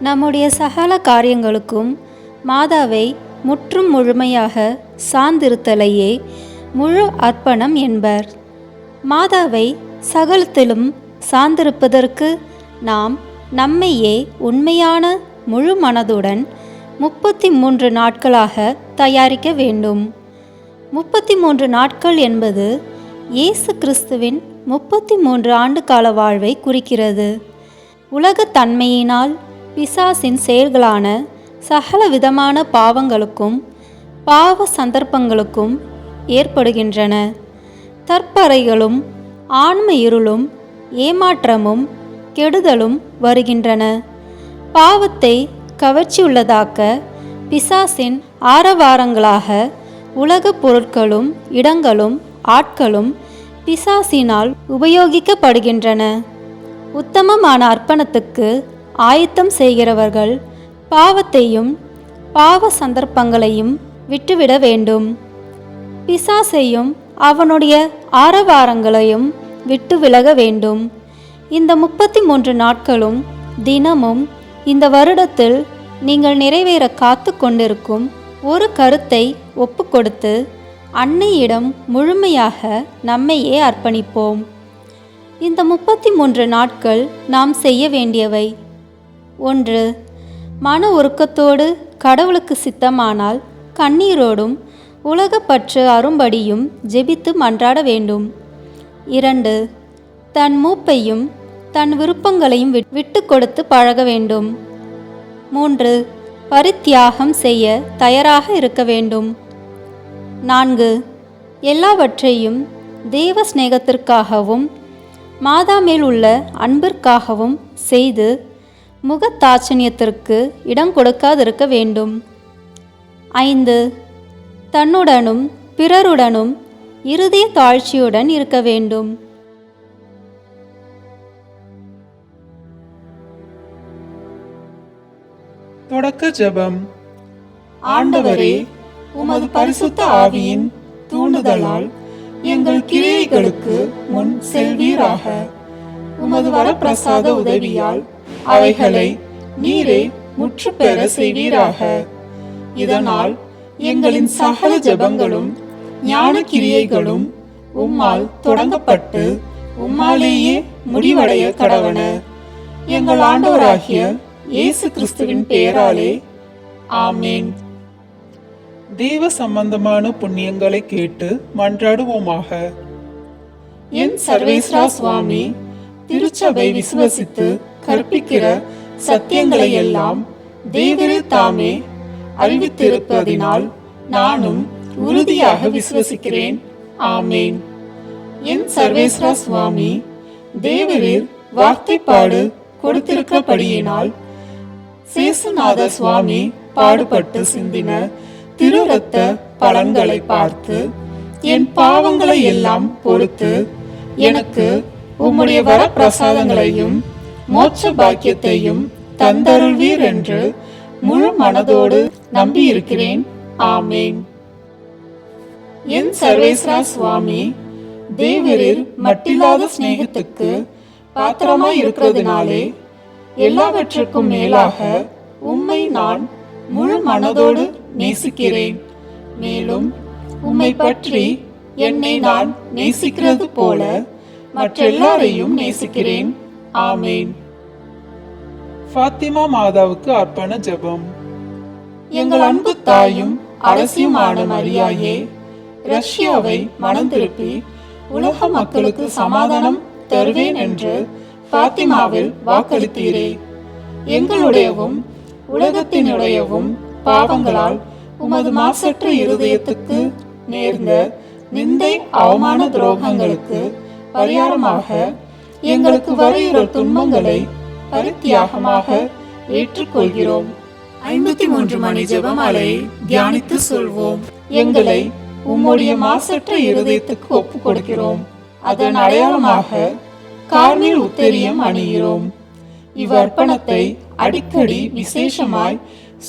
நம்முடைய சகல காரியங்களுக்கும் மாதாவை முற்றும் முழுமையாக சார்ந்திருத்தலையே முழு அர்ப்பணம் என்பர். மாதாவை சகலத்திலும் சார்ந்திருப்பதற்கு நாம் நம்மையே உண்மையான முழு மனதுடன் 33 நாட்களாக தயாரிக்க வேண்டும். 33 நாட்கள் என்பது இயேசு கிறிஸ்துவின் 33 ஆண்டு கால வாழ்வை குறிக்கிறது. உலகத் தன்மையினால் பிசாசின் செயல்களான சகல விதமான பாவங்களுக்கும் பாவ சந்தர்ப்பங்களுக்கும் ஏற்படுகின்றன. தற்பறைகளும் ஆன்ம இருளும் ஏமாற்றமும் கெடுதலும் வருகின்றன. பாவத்தை கவர்ச்சியுள்ளதாக்க பிசாசின் ஆரவாரங்களாக உலகப் பொருட்களும் இடங்களும் ஆட்களும் பிசாசினால் உபயோகிக்கப்படுகின்றன. உத்தமமான அர்ப்பணத்துக்கு ஆயத்தம் செய்கிறவர்கள் பாவத்தையும் பாவ சந்தர்ப்பங்களையும் விட்டுவிட வேண்டும். பிசாசையும் அவனுடைய ஆரவாரங்களையும் விட்டு விலக வேண்டும். இந்த 33 நாட்களும் தினமும் இந்த வருடத்தில் நீங்கள் நிறைவேற காத்து கொண்டிருக்கும் ஒரு கருத்தை ஒப்புக்கொடுத்து அன்னையிடம் முழுமையாக நம்மையே அர்ப்பணிப்போம். இந்த 33 நாட்கள் நாம் செய்ய வேண்டியவை: 1. மன உருக்கத்தோடு கடவுளுக்கு சித்தமானால் கண்ணீரோடும் உலகப்பற்று அரும்படியும் ஜெபித்து மன்றாட வேண்டும். 2. தன் மூப்பையும் தன் விருப்பங்களையும் விட்டு கொடுத்து பழக வேண்டும். 3. பரித்தியாகம் செய்ய தயாராக இருக்க வேண்டும். 4. எல்லாவற்றையும் தேவ சிநேகத்திற்காகவும் மாதா மேல் உள்ள அன்பிற்காகவும் செய்து முகத்தாட்சணியத்திற்கு இடம் கொடுக்காதிருக்க வேண்டும். 5. தன்னுடனும் பிறருடனும் இருதய தாழ்ச்சியுடன் இருக்க வேண்டும். தொடக்க ஜெபம். ஆண்டவரே, உமது பரிசுத்த ஆவியின் தூண்டுதலால் எங்கள் கிரியைகளுக்கு முன் செல்வீராக. உமது வரப்பிரசாத உதவியால் அவைகளை நீரே முற்று பெற செய்வீராக. இதனால் எங்களின் சகல ஜெபங்களும் ஞான கிரியைகளும் உம்மால் தொடங்கப்பட்டு உம்மாலேயே முடிவடைய கடவன. எங்கள் ஆண்டவராகிய இயேசு கிறிஸ்துவின் பெயராலே ஆமேன். தேவ சம்பந்தமான புண்ணியங்களை கேட்டு மன்றாடுவோமாக. என் சர்வேஸ்வரா சுவாமி, திருச்சபை விசுவசித்து கற்பிக்கிற சத்தியங்களை எல்லாம் தேவரே தாமே அறிவித்திருப்பதினால் நானும் உறுதியாக விசுவசிக்கிறேன். ஆமேன். என் சர்வேஸ்வரா சுவாமி, தேவரீர் வார்த்தைப்பாடு கொடுத்திருக்கிறபடியினால் சேசுநாத சுவாமி பாடுபட்டு சிந்தின திரு ரத்த பலன்களை பார்த்து என் பாவங்களை எல்லாம் பொறுத்து எனக்கு உம்முடைய வரப்பிரசாதங்களையும் மோட்ச பாக்கியத்தையும் தந்தருள்வீர் என்று முழு மனதோடு நம்பியிருக்கிறேன். ஆமேன். என் சர்வேஸ்வரா சுவாமி, தேவரீர் மட்டில்லாத சிநேகத்துக்கு பாத்திரமாய் இருக்கிறதுனாலே எல்லாவற்றுக்கும் மேலாக உம்மை நான் முழு மனதோடு நேசிக்கிறேன். மேலும் உம்மை பற்றி என்னை நான் நேசிக்கிறது போல மற்றெல்லாரையும் நேசிக்கிறேன். ஆமேன். ஃபாத்திமா மாதாவுக்கு அர்ப்பண ஜெபம். எங்கள் அன்பு தாயும் அரசியுமான மரியாயே, ரஷ்யாவை மனம் திருப்பி உலக மக்களுக்கு சமாதானம் தருவேன் என்று ஃபாத்திமாவில் வாக்களித்தீரே. எங்களுடையவும் உலகத்தினுடையவும் பாவங்களால் உமது மாசற்ற இருதயத்துக்கு நேர்ந்த நிந்தை அவமான துரோகங்களுக்கு பரிகாரமாக எங்களுக்கு வருகிற துன்பங்களை பரித்தியாகமாக ஏற்றுக்கொள்கிறோம். 53 மணி ஜெபமாலை தியானித்து சொல்வோம். எங்களை உம்முடைய மாசற்ற இருதயத்துக்கு ஒப்பு கொடுக்கிறோம். அதன் அடையாளமாக கார்மேல் உத்தரியம் அணிகிறோம். இவ்வர்ப்பணத்தை அடிக்கடி விசேஷமாய்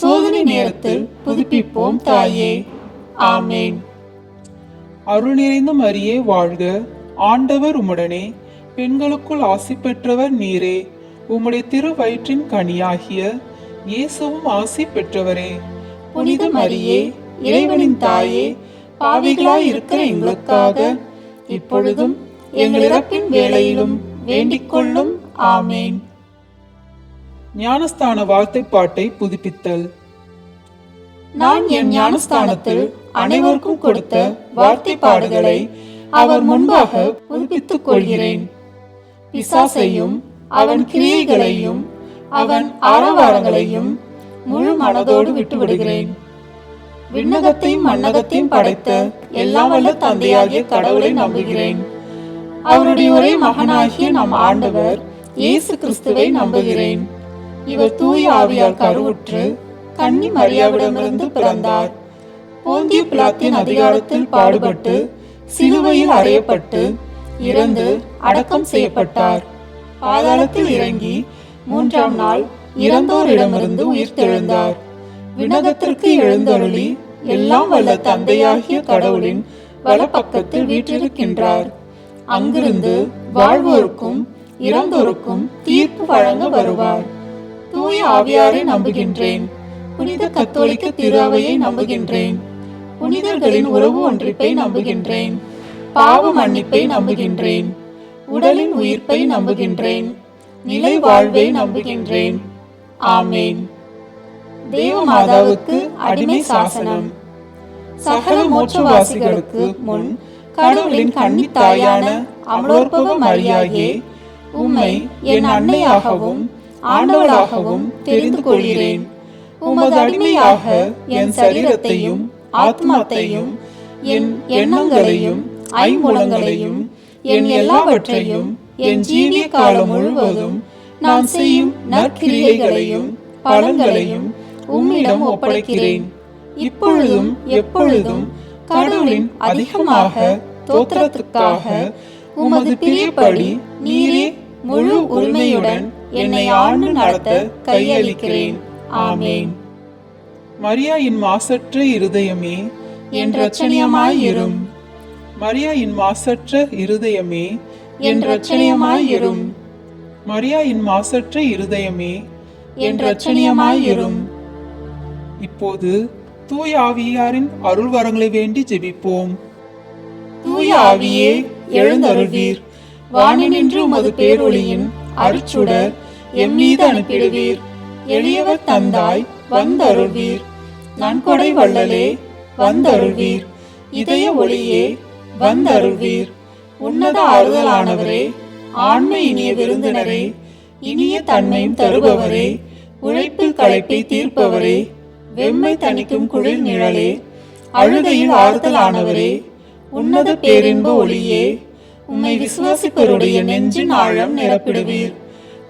சோதனை நேரத்தில் புதுப்பிப்போம் தாயே. ஆமேன். அருள் நிறைந்த மரியே வாழ்க. ஆண்டவர் உம்முடனே, பெண்களுக்குள் ஆசி பெற்றவர் நீரே. உம்முடைய திரு வயிற்றின் கனியாகிய இயேசுவும் ஆசி பெற்றவரே. புனித மரியே, இறைவனின் தாயே, பாவிகளாய் இருக்கிற எங்களுக்காக இப்பொழுதும் எங்கள் இறப்பின் வேளையிலும் வேண்டிக் கொள்ளும். ஆமேன். ஞானஸ்தான வாழ்த்தைப்பாட்டை புதுப்பித்தல். நான் என் ஞானஸ்தானத்தில் அனைவருக்கும் கொடுத்த வார்த்தை பாடுகளை அவர் முன்பாக புதுப்பித்துக் கொள்கிறேன். பிசாசையும் அவன் கிரியைகளையும் அவன் ஆரவாரங்களையும் முழு மனதோடு விட்டுவிடுகிறேன். விண்ணகத்தையும் மண்ணகத்தையும் படைத்த எல்லாம் வல்ல தந்தையாகிய கடவுளை நம்புகிறேன். அவருடைய ஒரே மகனாகிய நம் ஆண்டவர் இயேசு கிறிஸ்துவை நம்புகிறேன். இவர் தூய ஆவியால் கருவுற்று கன்னி மரியாவிடமிருந்து பிறந்தார். போந்திய பிலாத்தின் அதிகாரத்தில் பாடுபட்டு சிலுவையில் அறையப்பட்டு இறந்து அடக்கம் செய்யப்பட்டார். பாதாளத்தில் இறங்கி 3ஆம் நாள் இறந்தோரிடமிருந்து உயிர்த்தெழுந்தார். விண்ணகத்திற்கு எழுந்தருளி எல்லாம் வல்ல தந்தையாகிய கடவுளின் வலப்பக்கத்தில் வீற்றிருக்கின்றார். அங்கிருந்து வாழ்வோருக்கும் இறந்தோருக்கும் தீர்ப்பு வழங்க வருவார். தூய ஆவியாரை நம்புகின்றேன். புனித கத்தோலிக்க திரு அவையை நம்புகின்றேன். புனிதர்களின் உறவு ஒன்றிப்பை நம்புகின்றேன். பாவ மன்னிப்பை நம்புகின்றேன். உடலின் உயிர்ப்பை நம்புகின்றேன். நிலை வாழ்வை நம்புகின்றேன். ஆமேன். தேவமாதாவுக்கு அடிமை சாசனம். சகல மோட்சவாசிகளுக்கு முன் கடவுளின் கன்னி தாயான அமலோற்பவ மரியாயே, உம்மை என் அன்னையாகவும் ஆண்டவளாகவும் தெரிந்து கொள்கிறேன். உமது அடிமையாக என் சரீரத்தையும் ஆத்மாத்தையும் என் எண்ணங்களையும் ஐம்புலங்களையும் என் எல்லாவற்றையும் என் ஜீவிய காலம் முழுவதும் நான் செய்யும் நற்கிரியைகளையும் பலன்களையும் உம்மிடம் ஒப்படைக்கிறேன். இப்பொழுதும் எப்பொழுதும் கடவுளின் அதிகமாக தோத்திரத்துக்காக உமது பிரியப்படி நீரே முழு உரிமையுடன் என்னை ஆண்டு நடத்த கையளிக்கிறேன். ஆமேன். மரியாயின் மாசற்ற இருதயமே என் இரட்சணியமாயிரும். மரியாயின் மாசற்ற இருதயமே என் இரட்சணியமாயிரும். மரியாயின் மாசற்ற இருதயமே என் இரட்சணியமாயிரும். இப்போது தூய ஆவியாரின் அருள் வரங்களை வேண்டி ஜெபிப்போம். தூய ஆவியே, எழுந்தருள்வீர். வானினின்று உமது பேரொளியின் அருட்சுடர் எம் மீது அனுப்பிடுவீர். எளியவர் தந்தாய், வந்தருள்வீர். நன்கொடை வள்ளலே, வந்தருள்வீர். இதய ஒளியே, வந்தருள்வீர். உன்னத ஆறுதலானவரே, ஆண்மை இனிய விருந்தினரே, இனிய தன்மையும் தருபவரே, உழைப்பில் களைப்பை தீர்ப்பவரே, வெம்மை தணிக்கும் குளிர் நிழலே, அழுகையில் ஆறுதலானவரே, உன்னத பேரின்ப ஒளியே, உம்மை விசுவாசிப்பருடைய நெஞ்சின் ஆழம் நிரப்பிடுவீர்.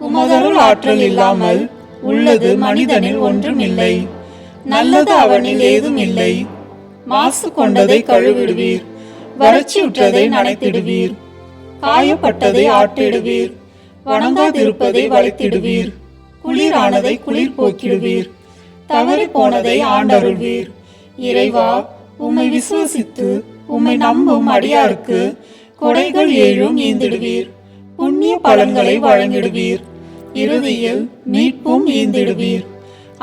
உமதருள் ஆற்றல் இல்லாமல் உள்ளது மனிதனில் ஒன்றும் இல்லை. நல்லது அவனில் ஏதும் இல்லை. மாசு கொண்டதை கழுவிடுவீர். வறட்சியுற்றதை நனைத்திடுவீர். காயப்பட்டதை ஆற்றிடுவீர். வணங்காதிருப்பதை வளைத்திடுவீர். குளிரானதை குளிர் போக்கிடுவீர். தவறி போனதை ஆண்டருள்வீர். இறைவா, உம்மை விசுவசித்து உம்மை நம்பும் அடியாருக்கு கொடைகள் ஏழும் ஈந்திடுவீர். புண்ணிய பலன்களை வழங்கிடுவீர். இறுதியில் மீட்பும் ஈந்திடுவீர்.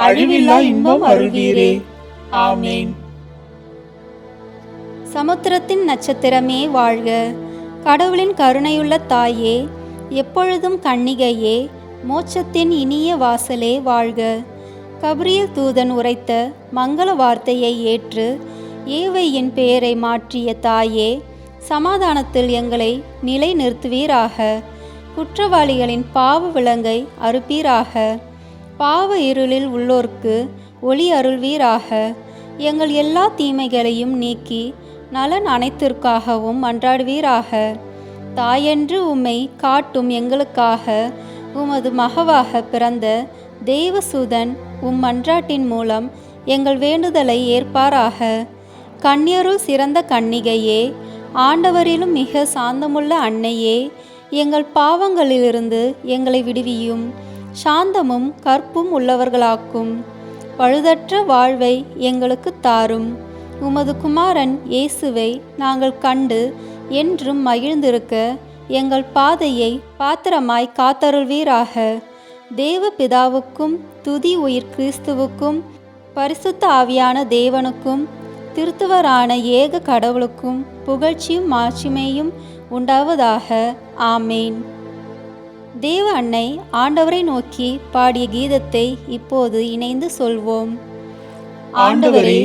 அழிவில்லா இன்பம் அருள்வீரே. ஆமேன். சமுத்திரத்தின் நட்சத்திரமே வாழ்க. கடவுளின் கருணையுள்ள தாயே, எப்பொழுதும் கன்னிகையே, மோட்சத்தின் இனிய வாசலே வாழ்க. கபிரியேல் தூதன் உரைத்த மங்கள வார்த்தையை ஏற்று ஏவையின் பெயரை மாற்றிய தாயே, சமாதானத்தில் எங்களை நிலை நிறுத்துவீராக. குற்றவாளிகளின் பாவ விலங்கை அறுப்பீராக. பாவ இருளில் உள்ளோர்க்கு ஒளி அருள்வீராக. எங்கள் எல்லா தீமைகளையும் நீக்கி நலன் அனைத்திற்காகவும் மன்றாடுவீராக. தாயென்று உம்மை காட்டும் எங்களுக்காக உமது மகவாக பிறந்த தேவசூதன் உம் மன்றாட்டின் மூலம் எங்கள் வேண்டுதலை ஏற்பாராக. கன்னியருள் சிறந்த கன்னிகையே, ஆண்டவரிலும் மிக சாந்தமுள்ள அன்னையே, எங்கள் பாவங்களிலிருந்து எங்களை விடுவியும். சாந்தமும் கற்பும் உள்ளவர்களாக்கும். பழுதற்ற வாழ்வை எங்களுக்கு தாரும். உமது குமாரன் இயேசுவை நாங்கள் கண்டு என்றும் மகிழ்ந்திருக்க எங்கள் பாதையை பாத்திரமாய் காத்தருள்வீராக. தேவ பிதாவுக்கும் துதி உயிர் கிறிஸ்துவுக்கும் பரிசுத்த ஆவியான தேவனுக்கும் திருத்துவரான ஏக கடவுளுக்கும் புகழ்ச்சியும் மாட்சிமையும் உண்டாவதாக. ஆமேன். தேவ அன்னை ஆண்டவரை நோக்கி பாடிய கீதத்தை இப்போது இணைந்து சொல்வோம். ஆண்டவரே,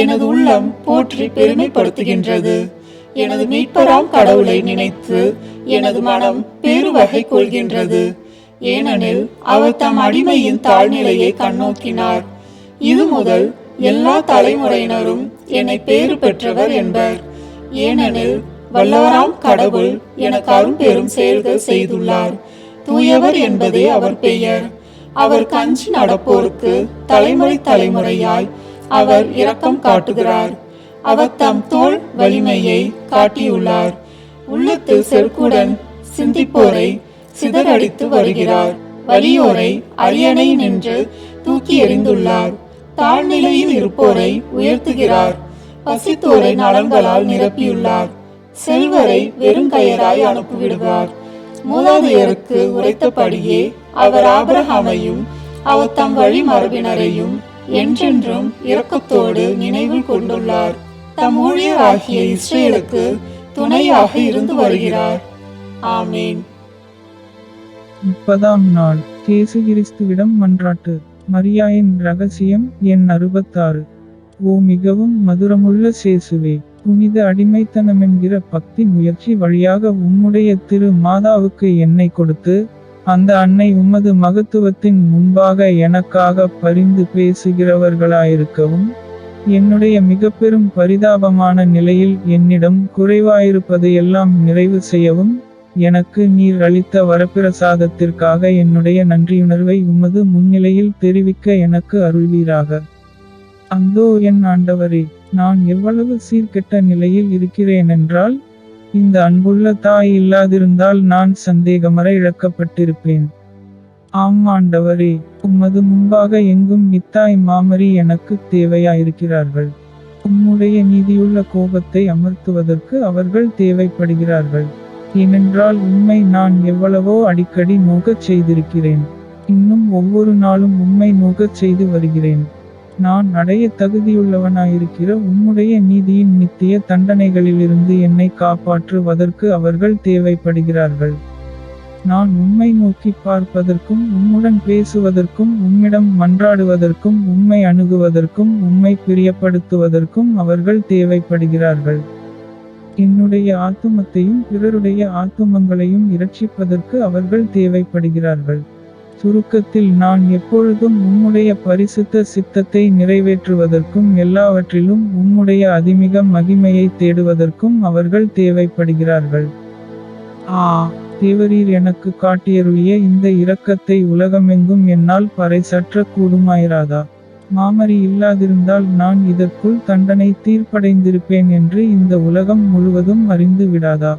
எனது உள்ளம் போற்றி பெருமைப்படுத்துகின்றது. எனது மீட்பராம் கடவுளை நினைத்து எனது மனம் பேருவகை கொள்கின்றது. ஏனெனில் அவர் தம் அடிமையின் தாழ்நிலையை கண்ணோக்கினார். இது முதல் எல்லா தலைமுறையினரும் என்னை பேறு பெற்றவர் என்பர். ஏனெனில் வல்லவராம் கடவுள் எனக்கு அரும்பெரும் செயல்கள் செய்துள்ளார். தூயவர் என்பதே அவர் பெயர். அவர் கஞ்சி நடப்போருக்கு தலைமுறை தலைமுறையாய் அவர் இரக்கம் காட்டுகிறார். அவர் தம் தோள் வலிமையை காட்டியுள்ளார். உள்ளத்தில் செருக்குடன் சிந்திப்போரை சிதறடித்து வருகிறார். வலியோரை அரியணை நின்று தூக்கி எறிந்துள்ளார். தாழ்நிலையில் இருப்போரை உயர்த்துகிறார். பசித்தோரை நலன்களால் நிரப்பியுள்ளார். செல்வரை வெறுங்கயராய் அனுப்பிவிடுவார். மூதாதையருக்கு உரைத்தபடியே அவர் ஆபிரகாமையும் அவர் தம் வழி மரபினரையும் என்றென்றும் இரக்கத்தோடு நினைவில் கொண்டுள்ளார். தம் ஊழியராகிய இஸ்ரேலுக்கு துணையாக இருந்து வருகிறார். ஆமேன். 30ஆம் நாள். இயேசு கிறிஸ்துவிடம் மன்றாட்டு. மரியாயின் இரகசியம். எண் 66. ஓ மிகவும் மதுரமுள்ள இயேசுவே, புனித அடிமைத்தனமென்கிற பக்தி முயற்சி வழியாக உம்முடைய திரு மாதாவுக்கு என்னை கொடுத்து, அந்த அன்னை உமது மகத்துவத்தின் முன்பாக எனக்காக பரிந்து பேசுகிறவர்களாயிருக்கவும், என்னுடைய மிக பெரும் பரிதாபமான நிலையில் என்னிடம் குறைவாயிருப்பதையெல்லாம் நிறைவு செய்யவும், எனக்கு நீர் அளித்த வரப்பிரசாதத்திற்காக என்னுடைய நன்றியுணர்வை உமது முன்னிலையில் தெரிவிக்க எனக்கு அருள்வீராக. அந்தோ என் ஆண்டவரே, நான் எவ்வளவு சீர்கெட்ட நிலையில் இருக்கிறேனென்றால், இந்த அன்புள்ள தாய் இல்லாதிருந்தால் நான் சந்தேகமற இழக்கப்பட்டிருப்பேன். ஆம் ஆண்டவரே, உமது முன்பாக எங்கும் இத்தாய் மாமரி எனக்கு தேவையாயிருக்கிறார்கள். உம்முடைய நீதியுள்ள கோபத்தை அமர்த்துவதற்கு அவர்கள் தேவைப்படுகிறார்கள். ஏனென்றால் உம்மை நான் எவ்வளவோ அடிக்கடி நோக்கச் செய்திருக்கிறேன். இன்னும் ஒவ்வொரு நாளும் உம்மை நோக்கச் செய்து வருகிறேன். நான் அடைய தகுதியுள்ளவனாயிருக்கிற உம்முடைய நீதியின் நித்திய தண்டனைகளிலிருந்து என்னை காப்பாற்றுவதற்கு அவர்கள் தேவைப்படுகிறார்கள். நான் உம்மை நோக்கி பார்ப்பதற்கும் உம்முடன் பேசுவதற்கும் உம்மிடம் மன்றாடுவதற்கும் உம்மை அணுகுவதற்கும் உம்மை பிரியப்படுத்துவதற்கும் அவர்கள் தேவைப்படுகிறார்கள். என்னுடைய ஆத்துமத்தையும் பிறருடைய ஆத்துமங்களையும் இரட்சிப்பதற்கு அவர்கள் தேவைப்படுகிறார்கள். சுருக்கத்தில் நான் எப்பொழுதும் உம்முடைய பரிசுத்த சித்தத்தை நிறைவேற்றுவதற்கும் எல்லாவற்றிலும் உம்முடைய அதிமிக மகிமையை தேடுவதற்கும் அவர்கள் தேவைப்படுகிறார்கள். தேவரீர் எனக்கு காட்டியருளிய இந்த இரக்கத்தை உலகமெங்கும் என்னால் பறைசாற்ற கூடுமாயிராதா? மாமரி இல்லாதிருந்தால் நான் இதற்குள் தண்டனை தீர்ப்படைந்திருப்பேன் என்று இந்த உலகம் முழுவதும் அறிந்து விடாதா?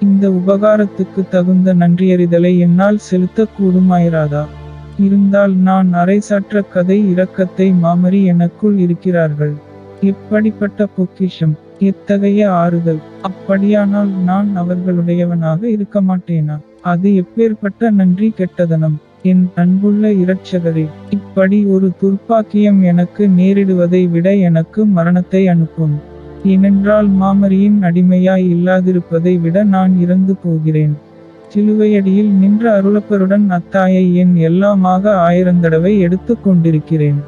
இந்த உபகாரத்துக்கு தகுந்த நன்றியறிதலை என்னால் செலுத்த கூடுமாயிராதா? இருந்தால் நான் அரைசாற்ற கதை இரக்கத்தை மாமரி எனக்குள் இருக்கிறார்கள். எப்படிப்பட்ட பொக்கிஷம், எத்தகைய ஆறுதல்! அப்படியானால் நான் அவர்களுடையவனாக இருக்க மாட்டேனா? அது எப்பேற்பட்ட நன்றி கெட்டதனம்! என் அன்புள்ள இரட்சகரே, இப்படி ஒரு துர்ப்பாக்கியம் எனக்கு நேரிடுவதை விட எனக்கு மரணத்தை அனுப்பும். ஏனென்றால் மாமரியின் அடிமையாய் இல்லாதிருப்பதை விட நான் இறந்து போகிறேன். சிலுவையடியில் நின்ற அருளப்பருடன் அத்தாயை என் எல்லாமாக 1000 தடவை எடுத்து கொண்டிருக்கிறேன்.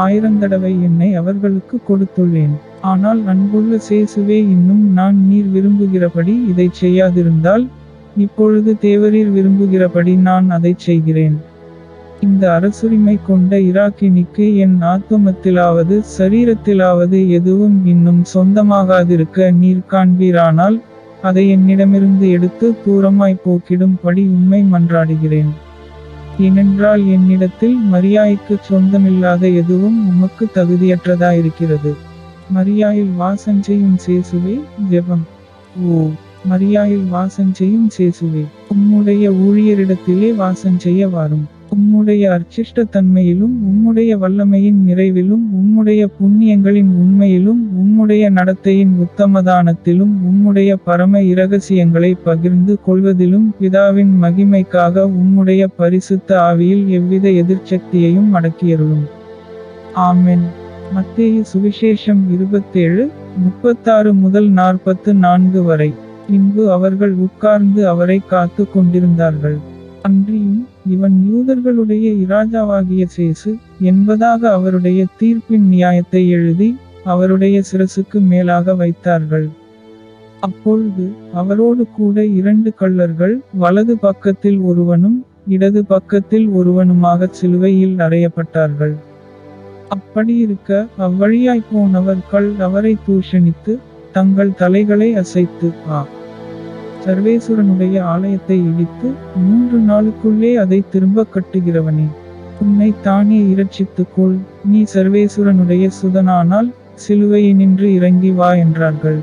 1000 தடவை என்னை அவர்களுக்கு கொடுத்துள்ளேன். ஆனால் அன்புள்ள இயேசுவே, இன்னும் நான் நீர் விரும்புகிறபடி இதை செய்யாதிருந்தால், இப்பொழுது தேவரீர் விரும்புகிறபடி நான் அதை செய்கிறேன். இந்த அரசுரிமை கொண்ட இராக்கினிக்கு என் ஆத்துமத்திலாவது சரீரத்திலாவது எதுவும் இன்னும் சொந்தமாகாதிருக்க நீர் காண்பீரானால், அதை என்னிடமிருந்து எடுத்து தூரமாய் போக்கிடும்படி உம்மை மன்றாடுகிறேன். ஏனென்றால் என்னிடத்தில் மரியாய்க்கு சொந்தமில்லாத எதுவும் உமக்கு தகுதியற்றதாயிருக்கிறது. மரியாயில் வாசஞ்செய்யும் இயேசுவே, ஜெபம். ஓ மரியாயில் வாசஞ்செய்யும் இயேசுவே, உம்முடைய ஊழியரிடத்திலே வாசஞ்செய்ய வாரும். உம்முடைய அர்ச்சிஷ்டத்தன்மையிலும் உம்முடைய வல்லமையின் நிறைவிலும் உம்முடைய புண்ணியங்களின் உண்மையிலும் உம்முடைய நடத்தையின் உத்தமதானத்திலும் உம்முடைய பரம இரகசியங்களை பகிர்ந்து கொள்வதிலும் பிதாவின் மகிமைக்காக உம்முடைய பரிசுத்த ஆவியில் எவ்வித எதிர்ச்சக்தியையும் அடக்கியருளும். ஆமென். மத்தேயு சுவிசேஷம் 27:36 முதல் 44 வரை. பின்பு அவர்கள் உட்கார்ந்து அவரை காத்து கொண்டிருந்தார்கள். அன்றியும் இவன் யூதர்களுடைய இராஜாவாகிய சேசு என்பதாக அவருடைய தீர்ப்பின் நியாயத்தை எழுதி அவருடைய சிரசுக்கு மேலாக வைத்தார்கள். அப்பொழுது அவரோடு கூட 2 கள்ளர்கள் வலது பக்கத்தில் ஒருவனும் இடது பக்கத்தில் ஒருவனுமாகச் சிலுவையில் அறையப்பட்டார்கள். அப்படியிருக்க அவ்வழியாய் போனவர்கள் அவரை தூஷணித்து தங்கள் தலைகளை அசைத்து, சர்வேசுரனுடைய ஆலயத்தை இடித்து 3 நாளுக்குள்ளே அதை திரும்ப கட்டுகிறவனே, உன்னை தானே இரட்சித்துக்கொள், நீ சர்வேசுரனுடைய சுதனானால் சிலுவையினின்று இறங்கி வா என்றார்கள்.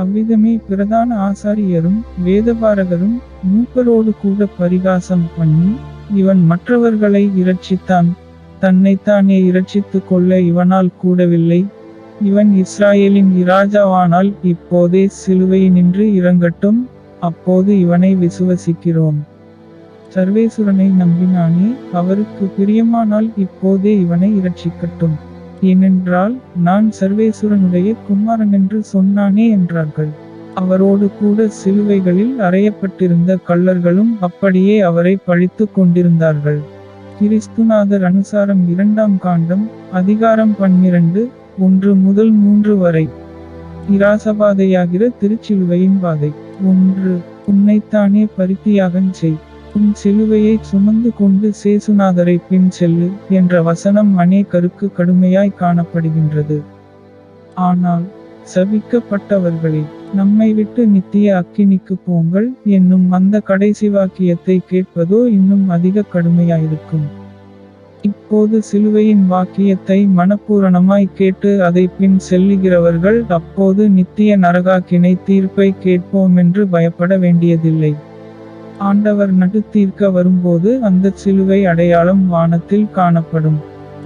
அவ்விதமே பிரதான ஆசாரியரும் வேதபாரகரும் மூப்பரோடு கூட பரிகாசம் பண்ணி, இவன் மற்றவர்களை இரட்சித்தான், தன்னைத்தானே இரட்சித்துக் கொள்ள இவனால் கூடவில்லை, இவன் இஸ்ராயேலின் இராஜாவானால் இப்போதே சிலுவையினின்று இறங்கட்டும், அப்போது இவனை விசுவசிக்கிறோம். சர்வேசுரனை நம்பினானே, அவருக்கு பிரியமானால் இப்போதே இவனை இரட்சிக்கட்டும், ஏனென்றால் நான் சர்வேசுரனுடைய குமாரனென்று சொன்னானே என்றார்கள். அவரோடு கூட சிலுவைகளில் அறையப்பட்டிருந்த கள்ளர்களும் அப்படியே அவரை பழித்து கொண்டிருந்தார்கள். கிறிஸ்துநாதர் அனுசாரம் 2ஆம் காண்டம் அதிகாரம் 12 1 முதல் 3 வரை. இராசபாதையாகிற திருச்சிலுவையின் பாதை. 1. உன்னைத்தானே பரித்தியாகஞ் செய், உன் சிலுவையை சுமந்து கொண்டு சேசுநாதரை பின் செல்லு என்ற வசனம் அநேகருக்கு கடுமையாய் காணப்படுகின்றது. ஆனால் சபிக்கப்பட்டவர்களே, நம்மை விட்டு நித்திய அக்கினிக்கு போங்கள் என்னும் அந்த கடைசி வாக்கியத்தை கேட்பதோ இன்னும் அதிக கடுமையாயிருக்கும். இப்போது சிலுவையின் வாக்கியத்தை மனப்பூரணமாய் கேட்டு அதை பின் செல்லுகிறவர்கள் அப்போது நித்திய நரகாக்கினை தீர்ப்பை கேட்போமென்று பயப்பட வேண்டியதில்லை. ஆண்டவர் நடுத்தீர்க்க வரும்போது அந்த சிலுவை அடையாளம் வானத்தில் காணப்படும்.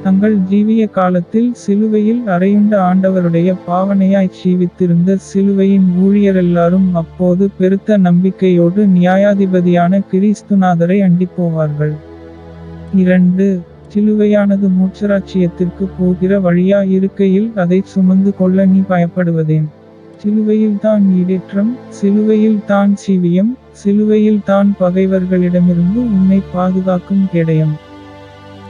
தங்கள் ஜீவிய காலத்தில் சிலுவையில் அறையுண்ட ஆண்டவருடைய பாவனையாய் ஜீவித்திருந்த சிலுவையின் ஊழியரெல்லாரும் அப்போது பெருத்த நம்பிக்கையோடு நியாயாதிபதியான கிறிஸ்துநாதரை அண்டிப்போவார்கள். 2. சிலுவையானது மோட்சராட்சியத்திற்கு போகிற வழியா இருக்கையில் அதை சுமந்து கொள்ள நீ பயப்படுவதேன்? சிலுவையில் தான் ஈடேற்றம், சிலுவையில் தான் சீவியம், சிலுவையில் தான் பகைவர்களிடமிருந்து உன்னை பாதுகாக்கும் கேடயம்.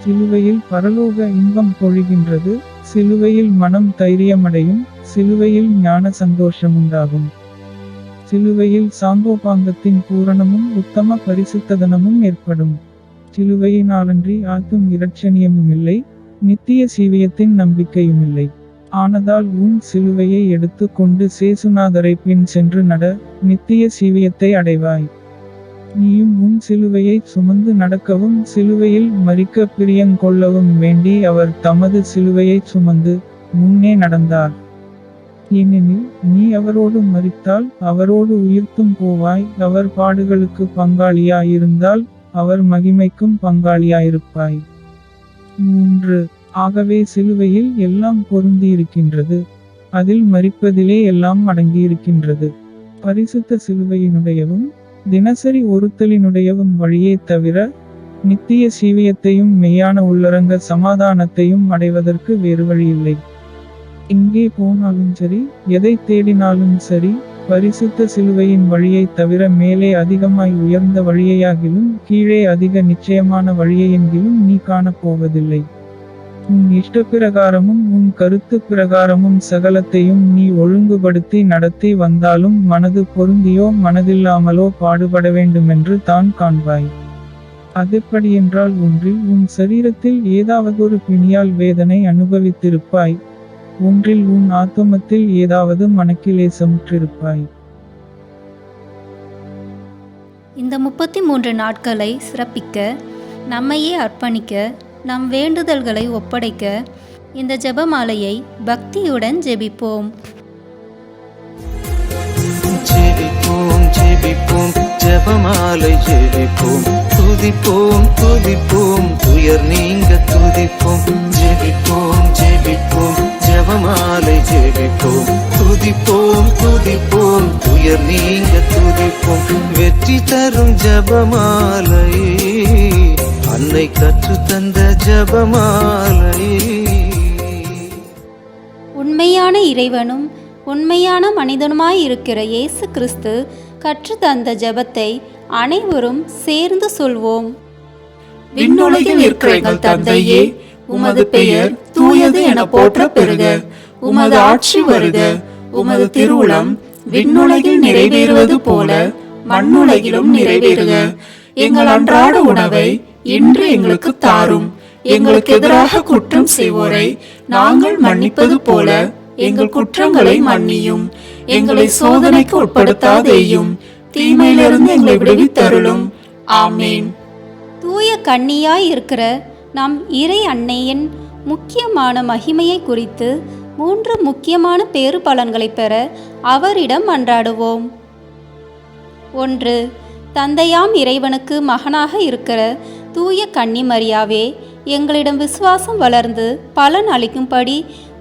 சிலுவையில் பரலோக இன்பம் பொழிகின்றது, சிலுவையில் மனம் தைரியமடையும், சிலுவையில் ஞான சந்தோஷமுண்டாகும். சிலுவையில் சாங்கோபாங்கத்தின் பூரணமும் உத்தம பரிசுத்ததனமும் ஏற்படும். சிலுவையினாலன்றி ஆத்தும் இரட்சணியமுமில்லை, நித்திய சீவியத்தின் நம்பிக்கையுமில்லை. ஆனதால் உன் சிலுவையை எடுத்து கொண்டு சேசுநாதரை பின் சென்று நட, நித்திய சீவியத்தை அடைவாய். நீயும் உன் சிலுவையை சுமந்து நடக்கவும் சிலுவையில் மரிக்க பிரியங்கொள்ளவும் வேண்டி அவர் தமது சிலுவையை சுமந்து முன்னே நடந்தார். ஏனெனில் நீ அவரோடு மரித்தால் அவரோடு உயிர்த்தும் போவாய், அவர் பாடுகளுக்கு பங்காளியாயிருந்தால் அவர் மகிமைக்கும் பங்காளியாயிருப்பாய். 3. ஆகவே சிலுவையில் எல்லாம் பொருந்தியிருக்கின்றது, அதில் மரிப்பதிலே எல்லாம் அடங்கியிருக்கின்றது. பரிசுத்த சிலுவையினுடையவும் தினசரி ஒருத்தலினுடையவும் வழியே தவிர நித்திய சீவியத்தையும் மெய்யான உள்ளரங்க சமாதானத்தையும் அடைவதற்கு வேறு வழியில்லை. எங்கே போனாலும் சரி, எதை தேடினாலும் சரி, பரிசுத்த சிலுவையின் வழியை தவிர மேலே அதிகமாய் உயர்ந்த வழியையாகிலும் கீழே அதிக நிச்சயமான வழியெங்கிலும் நீ காணப்போவதில்லை. உன் இஷ்டப்பிரகாரமும் உன் கருத்து பிரகாரமும் சகலத்தையும் நீ ஒழுங்குபடுத்தி நடத்தி வந்தாலும் மனது பொருந்தியோ மனதில்லாமலோ பாடுபட வேண்டுமென்று தான் காண்பாய். அதெப்படியென்றால் ஒன்றில் உன் சரீரத்தில் ஏதாவதொரு பிணியால் வேதனை அனுபவித்திருப்பாய், ஒன்றில் உன் ஆத்துமத்தில் ஏதாவது மனக்கிலேசமுற்றிருப்பாய். இந்த 33 நாட்களை சிறப்பிக்க, நம்மையே அர்ப்பணிக்க, நம் வேண்டுதல்களை ஒப்படைக்க இந்த ஜெபமாலையை பக்தியுடன் ஜெபிப்போம். ஜெபிப்போம் ஜெபிப்போம் ஜெபமாலை ஜெபிப்போம். துதிப்போம் துதிப்போம் துயர் நீங்க துதிப்போம் ஜெபிப்போம் ஜெபிப்போம் ஜெபமாலை ஜெபிப்போம் துதிப்போம் துதிப்போம் துயர் நீங்க துதிப்போம் வெற்றி தரும் ஜெபமாலை அன்னை கற்று தந்த ஜெபமாலை. உண்மையான இறைவனும் உண்மையான மனிதனுமாய் இருக்கிற இயேசு கிறிஸ்து கற்று தந்த ஜெபத்தை அனைவரும் சேர்ந்து சொல்வோம். விண்ணுலகில் இருக்கிற எங்கள் தந்தையே, உமது பெயர் தூயது என போற்ற பெறுக. உமது ஆட்சி வருக. உமது திருவுளம் விண்ணுலகில் நிறைவேறுவது போல மண்ணுலகிலும் நிறைவேறுக. எங்கள் அன்றாட உணவை இன்று எங்களுக்கு தாரும். எங்களுக்கு எதிராக குற்றம் செய்வோரை நாங்கள் மன்னிப்பது போல எங்கள் குற்றங்களை மன்னியும். எங்களை சோதனைக்கு உட்படுத்தாதேயும், தீமையிலிருந்து எங்களை விடுவித்தருளும். ஆமேன். தூய கன்னியாய் இருக்கிற நம் இறை அன்னையின் முக்கியமான மகிமையை குறித்து 3 முக்கியமான பேறு பலன்களை பெற அவரிடம் மன்றாடுவோம். 1. தந்தையாம் இறைவனுக்கு மகனாக இருக்கிற தூய கன்னி மரியாவே, எங்களிடம் விசுவாசம் வளர்ந்து பலன் அளிக்கும்படி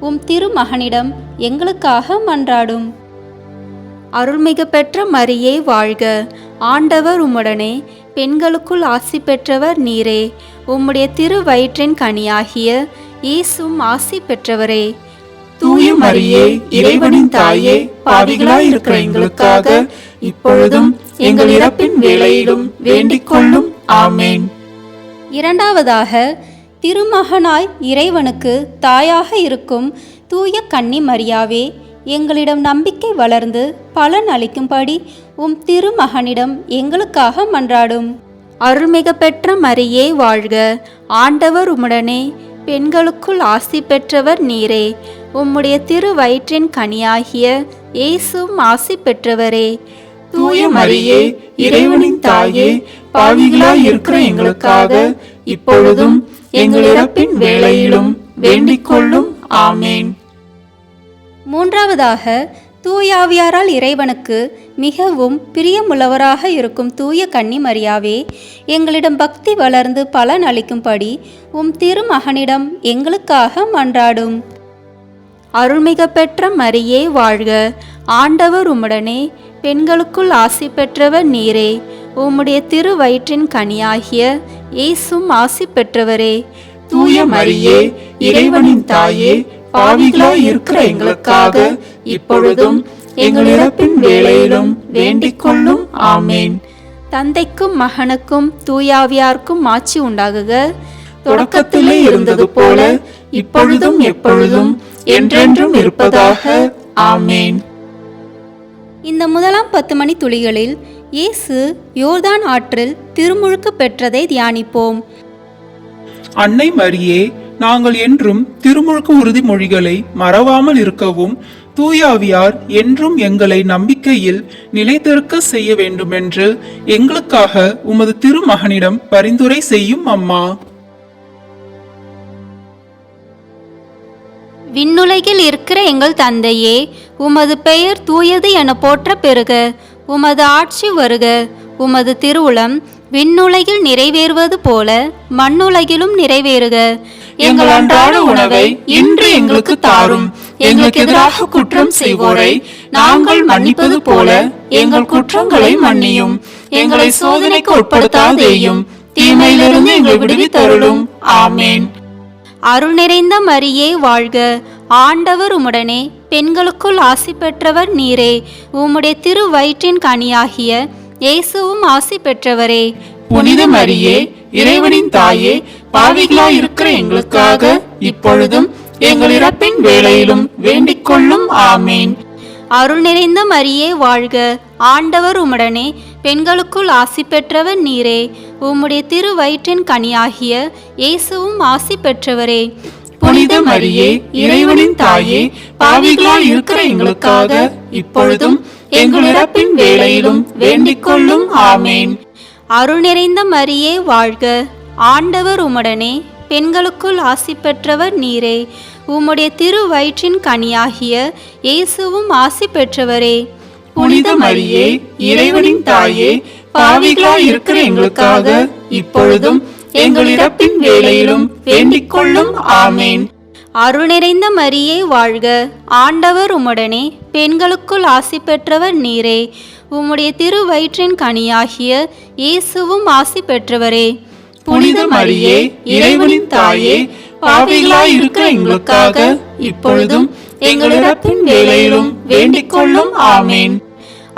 உம் திருமகனிடம் எங்களுக்காக மன்றாடும். அருள்மிகு பெற்ற மரியே வாழ்க. ஆண்டவர் உம்முடனே, பெண்களுக்குள் ஆசி பெற்றவர் நீரே. உம்முடைய திரு வயிற்றின் கனியாகிய இயேசுவும் ஆசி பெற்றவரே. தூய மரியே, இறைவனின் தாயே, பாவிகளாய் இருக்கிற எங்களுக்காக இப்பொழுதும் எங்கள் இறப்பின் வேளையிலும் வேண்டிக் கொள்ளும். ஆமேன். 2. திருமகனாய் இறைவனுக்கு தாயாக இருக்கும் தூய கன்னி மரியாவே, எங்களிடம் நம்பிக்கை வளர்ந்து பலன் அளிக்கும்படி உம் திருமகனிடம் எங்களுக்காக மன்றாடும். அருள்மிகு பெற்ற மரியே வாழ்க. ஆண்டவர் உம்முடனே, பெண்களுக்குள் ஆசி பெற்றவர் நீரே. உம்முடைய திரு வயிற்றின் கனியாகிய இயேசுவும் ஆசி பெற்றவரே. தூய மரியே, இறைவனின் தாயே, பாவிகளாய் இருக்கிற எங்களுக்காக இப்பொழுதும் எங்கள் இறப்பின் வேளையிலும் வேண்டிக் கொள்ளும். ஆமேன். 3. தூயாவியாரால் இறைவனுக்கு மிகவும் பிரியமுள்ளவராக இருக்கும் தூய கன்னி மரியாவே, எங்களிடம் பக்தி வளர்ந்து பலன் அளிக்கும்படி உம் திருமகனிடம் எங்களுக்காக மன்றாடும். அருள்மிகு பெற்ற மரியே வாழ்க. ஆண்டவர் உம்முடனே, பெண்களுக்குள் ஆசி பெற்றவர் நீரே. உம்முடைய திரு வயிற்றின் கனியாகிய இயேசுவும் ஆசி பெற்றவரே. தூய மரியே, இறைவனின் தாயே, பாவிகளாய் இருக்கிற எங்களுக்காக இப்பொழுதும் எங்கள் இறப்பின் வேளையிலும் வேண்டிக் கொள்ளும். ஆமேன். தந்தைக்கும் மகனுக்கும் தூயாவியாருக்கும் ஆட்சி உண்டாகுக. தொடக்கத்திலே இருந்தது போல இப்பொழுதும் எப்பொழுதும் என்றென்றும் இருப்பதாக. ஆமேன். இந்த முதலாம் 10 மணி துளிகளில் இயேசு யோர்தான் ஆற்றில் திருமுழுக்கு பெற்றதை தியானிப்போம். அன்னை மரியே, நாங்கள் என்றும் திருமுழுக்கு உறுதிமொழிகளை மறவாமல் இருக்கவும், தூயாவியார் என்றும் எங்களை நம்பிக்கையில் நிலைத்திருக்க செய்ய வேண்டுமென்று எங்களுக்காக உமது திருமகனிடம் பரிந்துரை செய்யும் அம்மா. விண்ணுலகில் இருக்கிற எங்கள் தந்தையே, உமது பெயர் தூயது என போற்ற பெறுக. உமது ஆட்சி வருக. உமது திருவுளம் விண்ணுலகில் நிறைவேறுவது போல மண்ணுலகிலும் நிறைவேறுக. எங்கள் அன்றாட உணவை இன்று எங்களுக்கு தாரும். எங்களுக்கு எதிராக குற்றம் செய்வோரை நாங்கள் மன்னிப்பது போல எங்கள் குற்றங்களை மன்னியும். எங்களை சோதனைக்கு உட்படுத்தாதேயும், தீமையிலிருந்து எங்களை விடுவித்தருளும். ஆமேன். அருள் நிறைந்த மரியே வாழ்க. ஆண்டவர் உம்முடனே, பெண்களுக்குள் ஆசி பெற்றவர் நீரே. உம்முடைய திரு வயிற்றின் கனியாகிய இயேசுவும் ஆசி பெற்றவரே. புனித மரியே, இறைவனின் தாயே, பாவிகளாய் இருக்கிற எங்களுக்காக இப்பொழுதும் எங்கள் இறப்பின் வேளையிலும் வேண்டிக் கொள்ளும். ஆமேன். அருள் நிறைந்த மரியே வாழ்க. ஆண்டவர் உம்முடனே, பெண்களுக்குள் ஆசி பெற்றவர் நீரே. உம்முடைய திரு வயிற்றின் கனியாகிய இயேசுவும் ஆசி பெற்றவரே. புனித மரியே, இறைவனின் தாயே, பாவிகளாய் இருக்கிற எங்களுக்காக இப்பொழுதும் எங்கள் இறப்பின் வேளையிலும் வேண்டிக் கொள்ளும். ஆமேன். அருள் நிறைந்த மரியே வாழ்க. ஆண்டவர் உம்முடனே, பெண்களுக்குள் ஆசி பெற்றவர் நீரே. உம்முடைய திரு வயிற்றின் கனியாகிய இயேசுவும் ஆசி பெற்றவரே. புனித மரியே, இறைவனின் தாயே, பாவிகளாய் இருக்கிற எங்களுக்காக இப்பொழுதும் எங்கள் இறப்பின் வேளையிலும் வேண்டிக் கொள்ளும். ஆமேன். அருள் நிறைந்த மரியே வாழ்க, ஆண்டவர் உம்முடனே, பெண்களுக்குள் ஆசி பெற்றவர் நீரே. உம்முடைய திரு வயிற்றின் கனியாகிய இயேசுவும் ஆசி பெற்றவரே. புனித மரியே, இறைவனின் தாயே, பாவிகளாய் இருக்கிற எங்களுக்காக இப்பொழுதும் எங்கள் இறப்பின் வேளையிலும் வேண்டிக் கொள்ளும். ஆமேன்.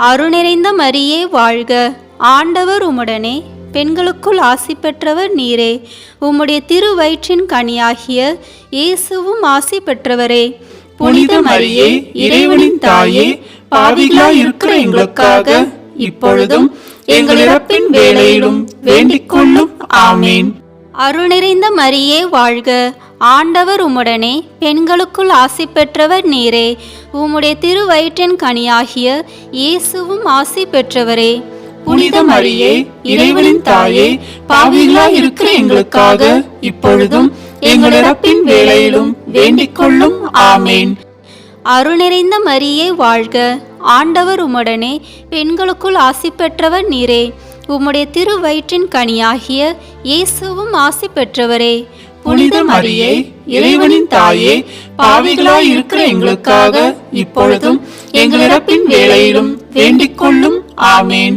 அருள் நிறைந்த மரியே வாழ்க, ஆண்டவர் உம்முடனே, பெண்களுக்குள் ஆசி பெற்றவர் நீரே. உம்முடைய திரு வயிற்றின் கனியாகிய இயேசுவும் ஆசி பெற்றவரே. புனித மரியே, இறைவனின் தாயே, பாவிகளாய் இருக்கிற எங்களுக்காக இப்பொழுதும் எங்கள் இறப்பின் வேளையிலும் வேண்டிக் கொள்ளும். ஆமேன். அருள் நிறைந்த மரியே வாழ்க, ஆண்டவர் உம்முடனே, பெண்களுக்குள் ஆசி பெற்றவர் நீரே. உம்முடைய திரு வயிற்றின் கனியாகிய இயேசுவும் ஆசி பெற்றவரே. புனித மரியே, இறைவனின் தாயே, பாவிகளாய் இருக்கிற எங்களுக்காக இப்பொழுதும் எங்கள் இறப்பின் வேளையிலும் வேண்டிக் கொள்ளும். ஆமேன். அருள் நிறைந்த மரியே வாழ்க, ஆண்டவர் உம்முடனே, பெண்களுக்குள் ஆசி பெற்றவர் நீரே. உம்முடைய திரு வயிற்றின் கனியாகிய இயேசுவும் ஆசி பெற்றவரே. புனித மரியே, இறைவனின் தாயே, பாவிகளாய் இருக்கிற எங்களுக்காக இப்பொழுதும் எங்கள் இறப்பின் வேளையிலும் வேண்டிக் கொள்ளும். ஆமேன்.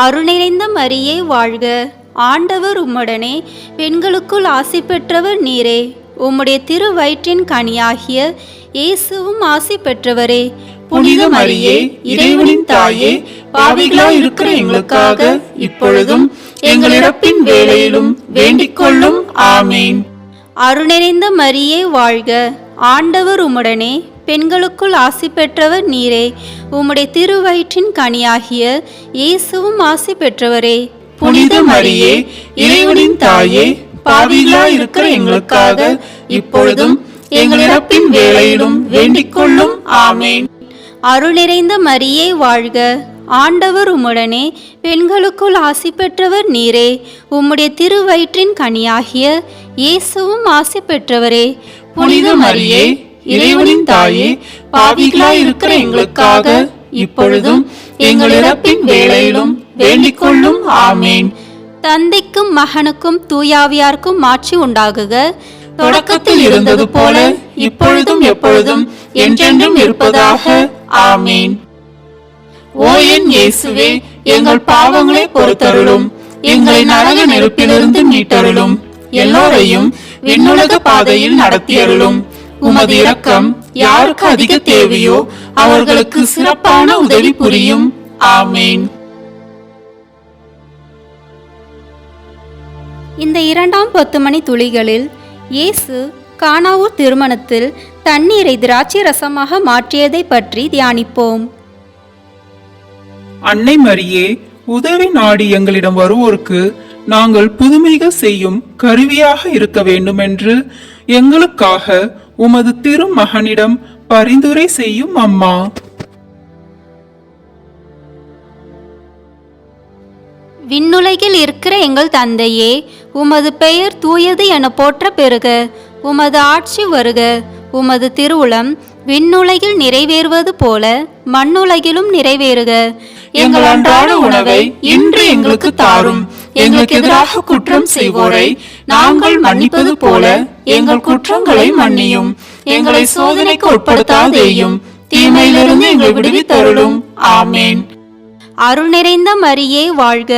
அருள் நிறைந்த மரியே வாழ்க, ஆண்டவர் உம்முடனே, பெண்களுக்குள் ஆசி பெற்றவர் நீரே. உம்முடைய திரு வயிற்றின் கனியாகிய இயேசுவும் ஆசி பெற்றவரே. புனித மரியே, இறைவனின் தாயே, பாவிகளாய் இருக்கிற எங்களுக்காக இப்பொழுதும் எங்கள் இறப்பின் வேளையிலும் வேண்டிக் கொள்ளும். ஆமேன். அருள் நிறைந்த மரியே வாழ்க, ஆண்டவர் உம்முடனே, பெண்களுக்குள் ஆசி பெற்றவர் நீரே. உம்முடைய திரு வயிற்றின் கனியாகிய இயேசுவும் ஆசி பெற்றவரே. புனித மரியே, இறைவனின் தாயே, பாவிகளாய் இருக்கிற எங்களுக்காக இப்பொழுதும் எங்கள் இறப்பின் வேளையிலும் வேண்டிக் கொள்ளும். ஆமேன். அருள் நிறைந்த மரியே வாழ்க, ஆண்டவர் உம்முடனே, பெண்களுக்குள் ஆசி பெற்றவர் நீரே. உம்முடைய திரு வயிற்றின் கனியாகிய இயேசுவும் ஆசி பெற்றவரே. புனித மரியே, இறைவனின் தாயே, பாவிகளாய் இருக்கிற எங்களுக்காக இப்பொழுதும் எங்கள் இறப்பின் வேளையிலும் வேண்டிக் கொள்ளும். ஆமேன். தந்தைக்கும் மகனுக்கும் தூயாவியாருக்கும் மாட்சி உண்டாகுக. தொடக்கத்தில் இருந்தது போல இப்பொழுதும் எப்பொழுதும் என்றென்றும் இருப்பதாக. ஆமேன். ஓ என் இயேசுவே, எங்கள் பாவங்களை பொறுத்தருளும், எங்களை நரக நெருப்பிலிருந்து மீட்டருளும், எல்லோரையும் விண்ணுலக பாதையில் நடத்தியருளும். உமது இரக்கம் யாருக்கு அதிக தேவையோ அவர்களுக்கு சிறப்பான உதவி புரியும். ஆமேன். இந்த 2ஆம் 10 மணி துளிகளில் இயேசு கானாவூர் திருமணத்தில் தண்ணீரை திராட்சை ரசமாக மாற்றியதை பற்றி தியானிப்போம். அன்னை மரியே, உதவி நாடி எங்களிடம் வருவோருக்கு நாங்கள் புதுமைகள் செய்யும் கருவியாக இருக்க வேண்டுமென்று எங்களுக்காக உமது திருமகனிடம் பரிந்துரை செய்யும் அம்மா. விண்ணுலகில் இருக்கிற எங்கள் தந்தையே, உமது பெயர் தூயது என போற்ற பெறுக. உமது ஆட்சி வருக. உமது திருவுளம் விண்ணுலகில் நிறைவேறுவது போல மண்ணுலகிலும் நிறைவேறுக. எங்கள் அன்றாட உணவை இன்று எங்களுக்கு தாரும். எங்களுக்கு எதிராக குற்றம் செய்வோரை நாங்கள் மன்னிப்பது போல எங்கள் குற்றங்களை மன்னியும். எங்களை சோதனைக்கு உட்படுத்தாதேயும், தீமையிலிருந்து எங்களை விடுவித்தருளும். ஆமேன். அருள் நிறைந்த மரியே வாழ்க,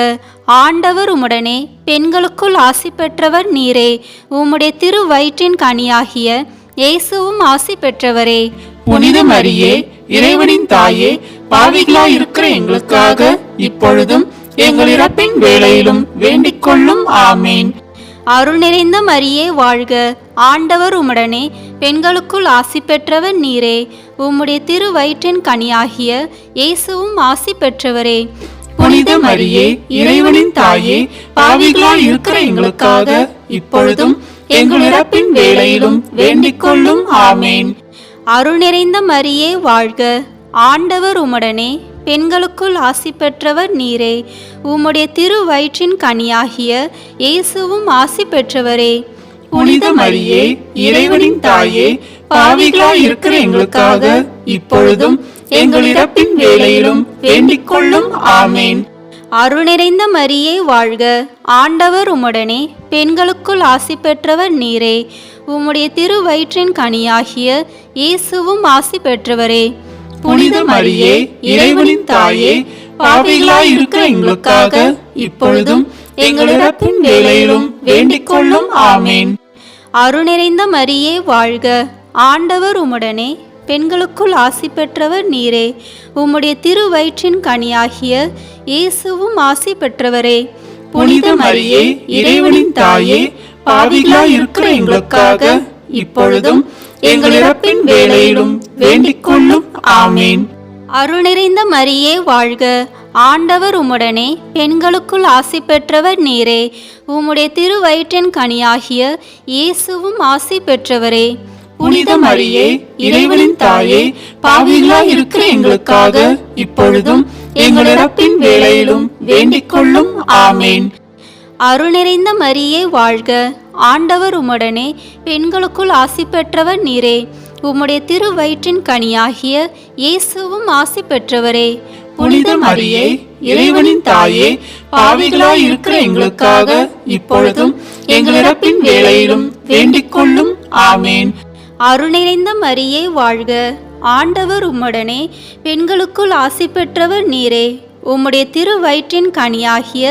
ஆண்டவர் உம்முடனே, பெண்களுக்குள் ஆசி பெற்றவர் நீரே. உம்முடைய திரு வயிற்றின் கனியாகிய இயேசுவும் ஆசி பெற்றவரே. புனித மரியே, இறைவனின் தாயே, பாவிகளாய் இருக்கிற எங்களுக்காக இப்பொழுதும் எங்கள் இறப்பின் வேளையிலும் வேண்டிக் கொள்ளும். ஆமேன். அருள் நிறைந்த மரியே வாழ்க, ஆண்டவர் உம்முடனே, பெண்களுக்குள் ஆசி பெற்றவர் நீரே. உம்முடைய திரு வயிற்றின் கனியாகிய இயேசுவும் ஆசி பெற்றவரே. புனித மரியே, இறைவனின் தாயே, பாவிகளாய் இருக்கிற எங்களுக்காக இப்பொழுதும் எங்கள் இறப்பின் வேளையிலும் வேண்டிக் கொள்ளும். ஆமேன். அருள் நிறைந்த மரியே வாழ்க, ஆண்டவர் உம்முடனே, பெண்களுக்குள் ஆசி பெற்றவர் நீரே. உம்முடைய திரு வயிற்றின் கனியாகிய இயேசுவும் ஆசி பெற்றவரே. புனித மரியே, இறைவனின் தாயே, பாவிகளாய் இருக்கிற எங்களுக்காக இப்பொழுதும் எங்கள் இறப்பின் வேளையிலும் வேண்டிக் கொள்ளும். ஆமேன். அருள் நிறைந்த மரியே வாழ்க, ஆண்டவர் உம்முடனே, பெண்களுக்குள் ஆசி பெற்றவர் நீரே. உம்முடைய திருவயிற்றின் கனியாகிய இயேசுவும் ஆசி பெற்றவரே. புனித மரியே, இறைவனின் தாயே, பாவிகளாய் இருக்கிற எங்களுக்காக இப்பொழுதும் எங்கள் இறப்பின் வேளையிலும் வேண்டிக் கொள்ளும். ஆமேன். அருள் நிறைந்த மரியே வாழ்க, ஆண்டவர் உம்முடனே, பெண்களுக்குள் ஆசி பெற்றவர் நீரே. உம்முடைய திருவயிற்றின் கனியாகிய இயேசுவும் ஆசி பெற்றவரே. புனித மரியே, இறைவனின் தாயே, பாவிகளாய் இருக்கிற எங்களுக்காக இப்பொழுதும் எங்கள் இறப்பின் வேளையிலும் வேண்டிக் கொள்ளும். ஆமேன். அருள் நிறைந்த மரியே வாழ்க, ஆண்டவர் உம்முடனே, பெண்களுக்குள் ஆசி பெற்றவர் நீரே. உம்முடைய திருவயிற்றின் கனியாகிய இயேசுவும் ஆசி பெற்றவரே. புனித மரியே, இறைவனின் தாயே, பாவிகளாய் இருக்கிற எங்களுக்காக இப்பொழுதும் எங்கள் இறப்பின் வேளையிலும் வேண்டிக் கொள்ளும். ஆமேன். அருள் நிறைந்த மரியே வாழ்க, ஆண்டவர் உம்முடனே, பெண்களுக்குள் ஆசி பெற்றவர் நீரே. உம்முடைய திருவயிற்றின் கனியாகிய இயேசுவும் ஆசி பெற்றவரே. புனித மரியே, இறைவனின் தாயே, பாவிகளாய் இருக்கிற எங்களுக்காக இப்பொழுதும் எங்கள் இறப்பின் வேளையிலும் வேண்டிக் கொள்ளும். ஆமேன். அருள் நிறைந்த மரியே வாழ்க, ஆண்டவர் உம்முடனே, பெண்களுக்குள் ஆசி பெற்றவர் நீரே. உம்முடைய திருவயிற்றின் கனியாகிய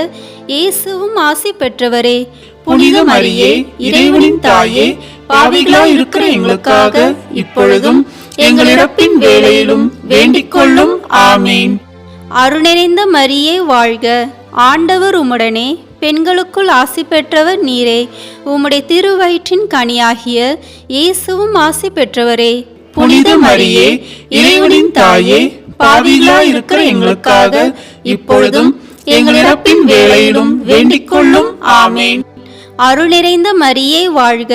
இயேசுவும் ஆசி பெற்றவரே. புனித மரியே, இறைவனின் தாயே, பாவிகளாய் இருக்கிற எங்களுக்காக இப்பொழுதும் எங்கள் இறப்பின் வேளையிலும் வேண்டிக் கொள்ளும். ஆமேன். அருள் நிறைந்த மரியே வாழ்க, ஆண்டவர் உம்முடனே, பெண்களுக்குள் ஆசி பெற்றவர் நீரே. உம்முடைய திருவயிற்றின் கனியாகிய இயேசுவும் ஆசி பெற்றவரே. புனித மரியே, இறைவனின் தாயே, பாவிகளாய் இருக்கிற எங்களுக்காக இப்பொழுதும் எங்கள் இறப்பின் வேளையிலும் வேண்டிக் கொள்ளும். ஆமேன். அருள் நிறைந்த மரியே வாழ்க,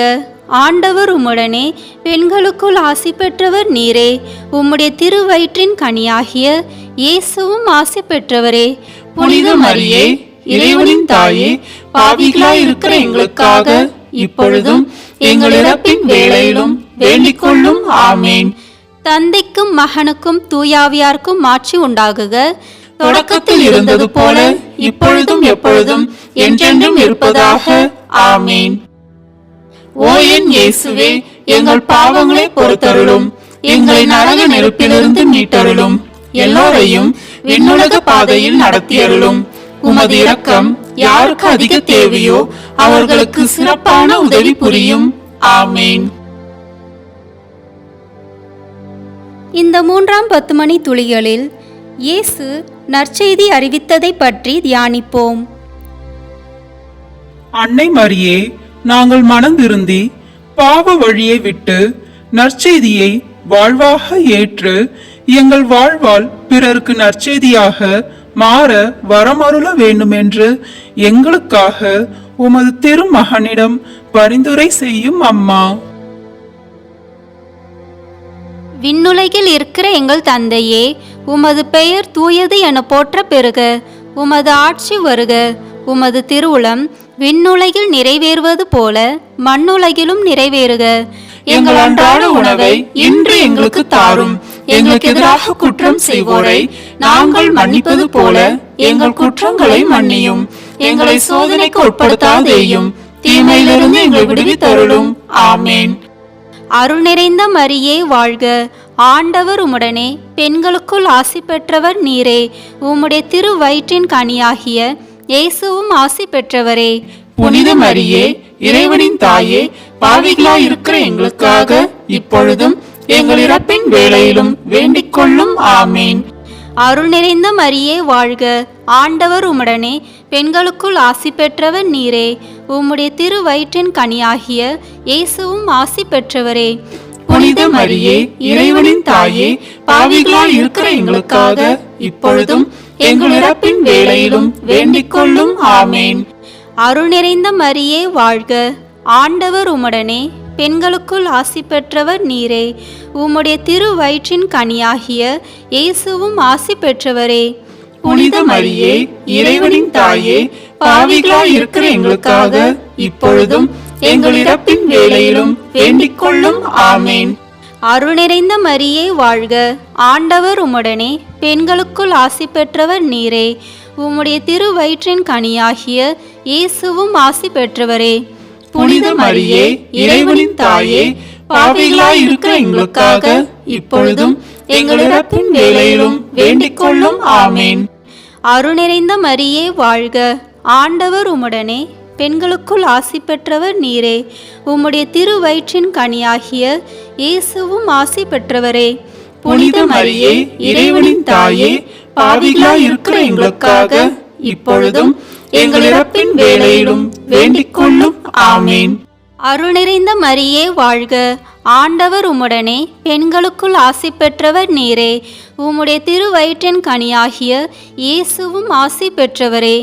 ஆண்டவர் உம்முடனே, பெண்களுக்குள் ஆசி பெற்றவர் நீரே. உம்முடைய திருவயிற்றின் கனியாகிய இயேசுவும் ஆசி பெற்றவரே. புனித மரியே, இறைவனின் தாயே, பாவிகளாய் இருக்கிற எங்களுக்காக இப்பொழுதும் எங்கள் இறப்பின் வேளையிலும் வேண்டிக் கொள்ளும். ஆமேன். தந்தைக்கும் மகனுக்கும் தூயாவியாருக்கும் மாட்சி உண்டாகுக. தொடக்கத்தில் இருந்தது போல இப்பொழுதும் எப்பொழுதும் என்றென்றும் இருப்பதாக. ஆமேன். ஓ என் இயேசுவே, எங்கள் பாவங்களை பொறுத்தருளும், எங்களை நரக நெருப்பிலிருந்து மீட்டருளும், எல்லோரையும் விண்ணுலக பாதையில் நடத்தியருளும். உமது இரக்கம் யாருக்கு அதிக தேவையோ அவர்களுக்கு சிறப்பான உதவி புரியும். ஆமேன். இந்த 3ஆம் 10 மணி துளிகளில் இயேசு நற்செய்தி அறிவித்ததை பற்றி தியானிப்போம். அன்னை மரியே, நாங்கள் மனந்திருந்தி பாவ வழியை விட்டு நற்செய்தியை வாழ்வாக ஏற்று எங்கள் வாழ்வால் பிறருக்கு நற்செய்தியாக மாற வரமருள வேண்டுமென்று எங்களுக்காக உமது திருமகனிடம் பரிந்துரை செய்யும் அம்மா. விண்ணுலகில் இருக்கிற எங்கள் தந்தையே, உமது பெயர் தூயது என போற்ற பெறுக. உமது ஆட்சி வருக. உமது திருவுளம் விண்ணுலகில் நிறைவேறுவது போல மண்ணுலகிலும் நிறைவேறுக. எங்கள் அன்றாட உணவை இன்று எங்களுக்கு தாரும். எங்களுக்கு எதிராக குற்றம் செய்வோரை நாங்கள் மன்னிப்பது போல எங்கள் குற்றங்களை மன்னியும். எங்களை சோதனைக்கு உட்படுத்தாதேயும், தீமையிலிருந்து எங்களை விடுவித்தருளும். ஆமேன். அருள் நிறைந்த மரியே வாழ்க, ஆண்டவர் உம்முடனே, பெண்களுக்குள் ஆசி பெற்றவர் நீரே. உம்முடைய திருவயிற்றின் கனியாகிய இயேசுவும் ஆசி பெற்றவரே. புனித மரியே, இறைவனின் தாயே, பாவிகளாய் இருக்கிற எங்களுக்காக இப்பொழுதும் எங்கள் இறப்பின் வேளையிலும் வேண்டிக் கொள்ளும். ஆமேன். அருள் நிறைந்த மரியே வாழ்க, ஆண்டவர் உம்முடனே, பெண்களுக்குள் ஆசி பெற்றவர் நீரே. உம்முடைய திருவயிற்றின் கனியாகிய இயேசுவும் ஆசி பெற்றவரே. புனித மரியே, இறைவனின் தாயே, பாவிகளாய் இருக்கிற எங்களுக்காக இப்பொழுதும் எங்கள் இறப்பின் வேளையிலும் வேண்டிக் கொள்ளும். ஆமேன். அருள் நிறைந்த மரியே வாழ்க, ஆண்டவர் உம்முடனே, பெண்களுக்குள் ஆசி பெற்றவர் நீரே. உம்முடைய திருவயிற்றின் கனியாகிய இயேசுவும் ஆசி பெற்றவரே. புனித மரியே, இறைவனின் தாயே, பாவிகளாய் இருக்கிற எங்களுக்காக இப்பொழுதும் எங்கள் இறப்பின் வேளையிலும் வேண்டிக் கொள்ளும். ஆமேன். அருள் நிறைந்த மரியே வாழ்க, ஆண்டவர் உம்முடனே, பெண்களுக்குள் ஆசி பெற்றவர் நீரே. உம்முடைய திருவயிற்றின் கனியாகிய இயேசுவும் ஆசி பெற்றவரே. புனித மரியே, இறைவனின் தாயே, பாவிகளாய் இருக்கிற எங்களுக்காக இப்பொழுதும் எங்கள் இறப்பின் வேளையிலும் வேண்டிக் கொள்ளும். ஆமேன். அருள் நிறைந்த மரியே வாழ்க, ஆண்டவர் உம்முடனே, பெண்களுக்குள் ஆசி பெற்றவர் நீரே. உம்முடைய திருவயிற்றின் கனியாகிய இயேசுவும் ஆசி பெற்றவரே. புனித மரியே, இறைவனின் தாயே, பாவிகளாய் இருக்கிற எங்களுக்காக இப்பொழுதும் எங்கள் இறப்பின் வேளையிலும் வேண்டிக் கொள்ளும். ஆமேன். அருள் நிறைந்த மரியே வாழ்க, ஆண்டவர் உம்முடனே, பெண்களுக்குள் ஆசி பெற்றவர் நீரே. உம்முடைய திருவயிற்றின் கனியாகிய இயேசுவும் ஆசி பெற்றவரே.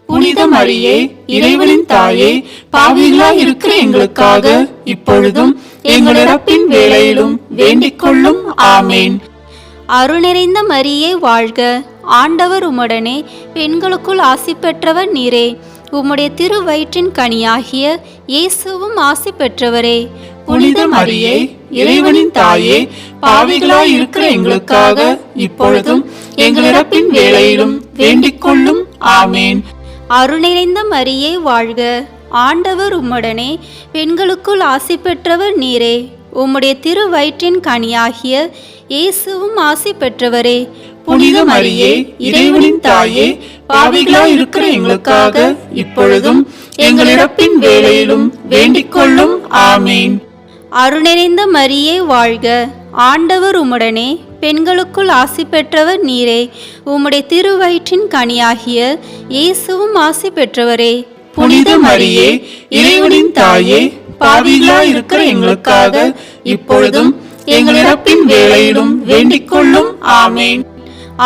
புனித மரியே, இறைவனின் தாயே, பாவிகளாய் இருக்கிற எங்களுக்காக இப்பொழுதும் எங்கள் இறப்பின் வேளையிலும் வேண்டிக் கொள்ளும். ஆமேன். அருள் நிறைந்த மரியே வாழ்க, ஆண்டவர் உம்முடனே, பெண்களுக்குள் ஆசி பெற்றவர் நீரே. உம்முடைய திருவயிற்றின் கனியாகிய இயேசுவும் ஆசி பெற்றவரே. புனித மரியே, இறைவனின் தாயே, பாவிகளாய் இருக்கிற எங்களுக்காக இப்பொழுதும் எங்கள் இறப்பின் வேளையிலும் வேண்டிக் கொள்ளும். ஆமேன். அருள் நிறைந்த மரியே வாழ்க, ஆண்டவர் உம்முடனே, பெண்களுக்குள் ஆசி பெற்றவர் நீரே. உம்முடைய திருவயிற்றின் கனியாகிய இயேசுவும் ஆசி பெற்றவரே. புனித மரியே, இறைவனின் தாயே, பாவிகளாய் இருக்கிற எங்களுக்காக இப்பொழுதும் எங்கள் இறப்பின் வேளையிலும் வேண்டிக் கொள்ளும். ஆமேன். அருள் நிறைந்த மரியே வாழ்க, ஆண்டவர் உம்முடனே, பெண்களுக்குள் ஆசி பெற்றவர் நீரே. உம்முடைய திருவயிற்றின் கனியாகிய இயேசுவும் ஆசி பெற்றவரே. புனித மரியே, இறைவனின் தாயே, பாவிகளாய் இருக்கிற எங்களுக்காக இப்பொழுதும் எங்கள் இறப்பின் வேளையிலும் வேண்டிக் கொள்ளும். ஆமேன்.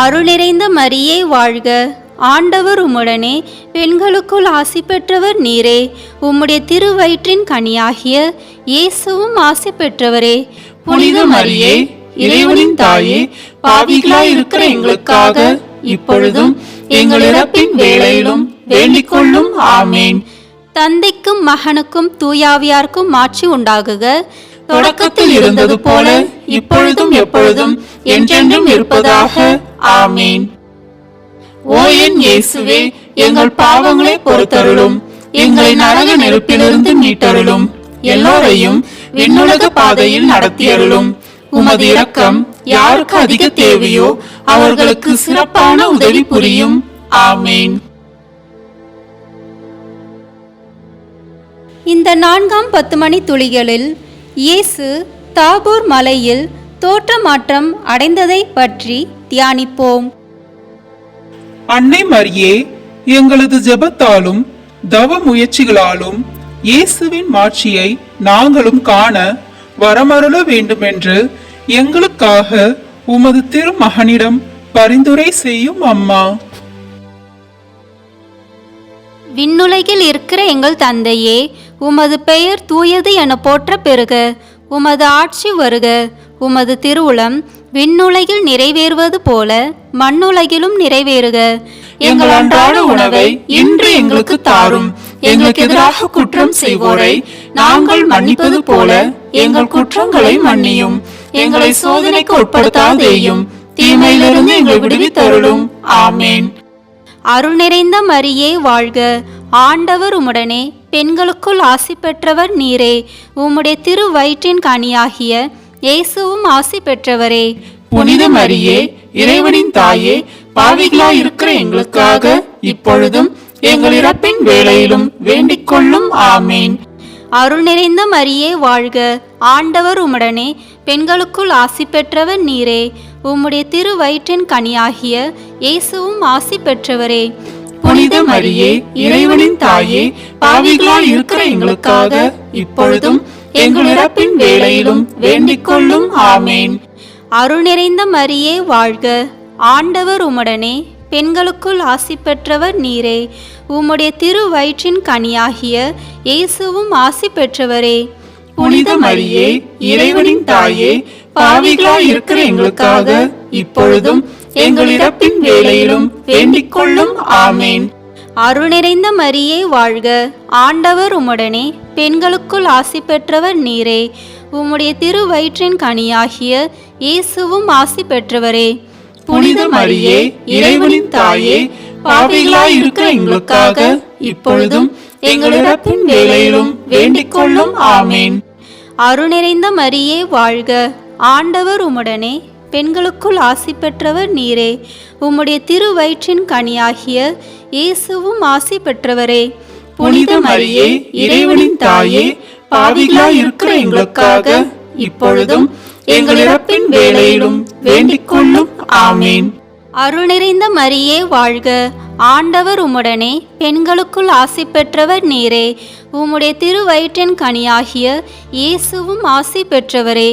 அருள் நிறைந்த மரியே வாழ்க, ஆண்டவர் உம்முடனே, பெண்களுக்குள் ஆசி பெற்றவர் நீரே. உம்முடைய திருவயிற்றின் கனியாகிய இயேசுவும் ஆசி பெற்றவரே. புனித மரியே, இறைவனின் தாயே, பாவிகளாய் இருக்கிற எங்களுக்காக இப்பொழுதும் எங்கள் இறப்பின் வேளையிலும் வேண்டிக் கொள்ளும். ஆமேன். தந்தைக்கும் மகனுக்கும் தூயாவியாருக்கும் மாட்சி உண்டாகுக. தொடக்கத்தில் இருந்தது போல இப்பொழுதும் எப்பொழுதும் என்றென்றும் இருப்பதாக. ஆமேன். ஓ என் இயேசுவே, எங்கள் பாவங்களை பொறுத்தருளும், எங்களை நரக நெருப்பிலிருந்து மீட்டருளும், எல்லோரையும் விண்ணுலக பாதையில் நடத்தியருளும். உமது இரக்கம் யாருக்கு அதிக தேவையோ அவர்களுக்கு சிறப்பான உதவி புரியும். ஆமேன். இந்த 4ஆம் 10 மணி துளிகளில் இயேசு தாபோர் மலையில் தோற்றமாற்றம் அடைந்ததை பற்றி தியானிப்போம். அன்னை மரியே, எங்களது ஜெபத்தாலும் தவ முயற்சிகளாலும் இயேசுவின் மாட்சியை நாங்களும் காண வரமருள வேண்டுமென்று எங்களுக்காக உமது திருமகனிடம் பரிந்துரை செய்யும் அம்மா. விண்ணுலகில் இருக்கிற எங்கள் தந்தையே, உமது பெயர் தூயது என போற்ற பெறுக. உமது ஆட்சி வருக. உமது திருவுளம் விண்ணுலகில் நிறைவேறுவது போல மண்ணுலகிலும் நிறைவேறுக. எங்கள் அன்றாட உணவை இன்று எங்களுக்கு தாரும். எங்களுக்கு எதிராக குற்றம் செய்வோரை நாங்கள் மன்னிப்பது போல எங்கள் குற்றங்களை மன்னியும். எங்களை சோதனைக்கு உட்படுத்தாதேயும், தீமையிலிருந்து எங்களை விடுவித்தருளும். ஆமேன். அருள் நிறைந்த மரியே வாழ்க, ஆண்டவர் உம்முடனே, பெண்களுக்குள் ஆசி பெற்றவர் நீரே. உம்முடைய திருவயிற்றின் கனியாகிய இயேசுவும் ஆசி பெற்றவரே. புனித மரியே, இறைவனின் தாயே, பாவிகளாய் இருக்கிற எங்களுக்காக இப்பொழுதும் எங்கள் இறப்பின் வேளையிலும் வேண்டிக் கொள்ளும். ஆமேன். அருள் நிறைந்த மரியே வாழ்க, ஆண்டவர் உம்முடனே, பெண்களுக்குள் ஆசி பெற்றவர் நீரே. உம்முடைய திருவயிற்றின் கனியாகிய இயேசுவும் ஆசி பெற்றவரே. புனித மரியே, இறைவனின் தாயே, பாவிகளாய் இருக்கிற எங்களுக்காக இப்பொழுதும் எங்கள் இறப்பின் வேளையிலும் வேண்டிக் கொள்ளும். ஆமேன். அருள் நிறைந்த மரியே வாழ்க, ஆண்டவர் உம்முடனே, பெண்களுக்குள் ஆசி பெற்றவர் நீரே. உம்முடைய திருவயிற்றின் கனியாகிய இயேசுவும் ஆசி பெற்றவரே. புனித மரியே, இறைவனின் தாயே, பாவிகளாய் இருக்கிற எங்களுக்காக இப்பொழுதும் எங்கள் இறப்பின் வேளையிலும் வேண்டிக் கொள்ளும். ஆமேன். அருள் நிறைந்த மரியே வாழ்க, ஆண்டவர் உம்முடனே, பெண்களுக்குள் ஆசி பெற்றவர் நீரே. உம்முடைய திருவயிற்றின் கனியாகிய இயேசுவும் ஆசி பெற்றவரே. புனித மரியே, இறைவனின் தாயே, பாவிகளாய் இருக்கிற எங்களுக்காக இப்பொழுதும் எங்கள் இறப்பின் வேளையிலும் வேண்டிக் கொள்ளும். ஆமேன். அருள்நிறைந்த மரியே வாழ்க, ஆண்டவர் உம்முடனே, பெண்களுக்குள் ஆசி பெற்றவர் நீரே. உம்முடைய திருவயிற்றின் கனியாகிய இயேசுவும் ஆசி பெற்றவரே. புனித மரியே, இறைவனின் தாயே, பாவிகளாய் இருக்கிற எங்களுக்காக இப்பொழுதும் எங்கள் இறப்பின் வேளையிலும் வேண்டிக் கொள்ளும். ஆமேன். அருள்நிறைந்த மரியே வாழ்க, ஆண்டவர் உம்முடனே, பெண்களுக்குள் ஆசி பெற்றவர் நீரே. உம்முடைய திருவயிற்றின் கனியாகிய இயேசுவும் ஆசி பெற்றவரே.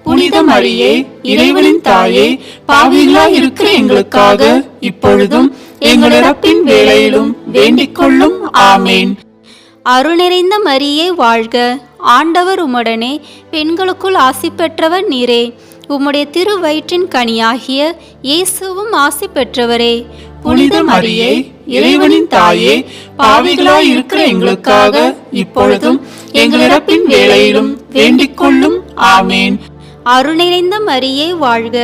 புனித மரியே, இறைவனின் தாயே, பாவிகளாய் இருக்கிற எங்களுக்காக இப்பொழுதும் எங்கள் இறப்பின் வேளையிலும் வேண்டிக் கொள்ளும். ஆமேன். அருள்நிறைந்த மரியே வாழ்க, ஆண்டவர் உம்முடனே, பெண்களுக்குள் ஆசி பெற்றவர் நீரே. உம்முடைய திருவயிற்றின் கனியாகிய இயேசுவும் ஆசி பெற்றவரே. புனித மரியே, இறைவனின் தாயே, பாவிகளாய் இருக்கிற எங்களுக்காக இப்பொழுதும் எங்கள் இறப்பின் வேளையிலும் வேண்டிக் கொள்ளும். ஆமேன். அருள்நிறைந்த மரியே வாழ்க,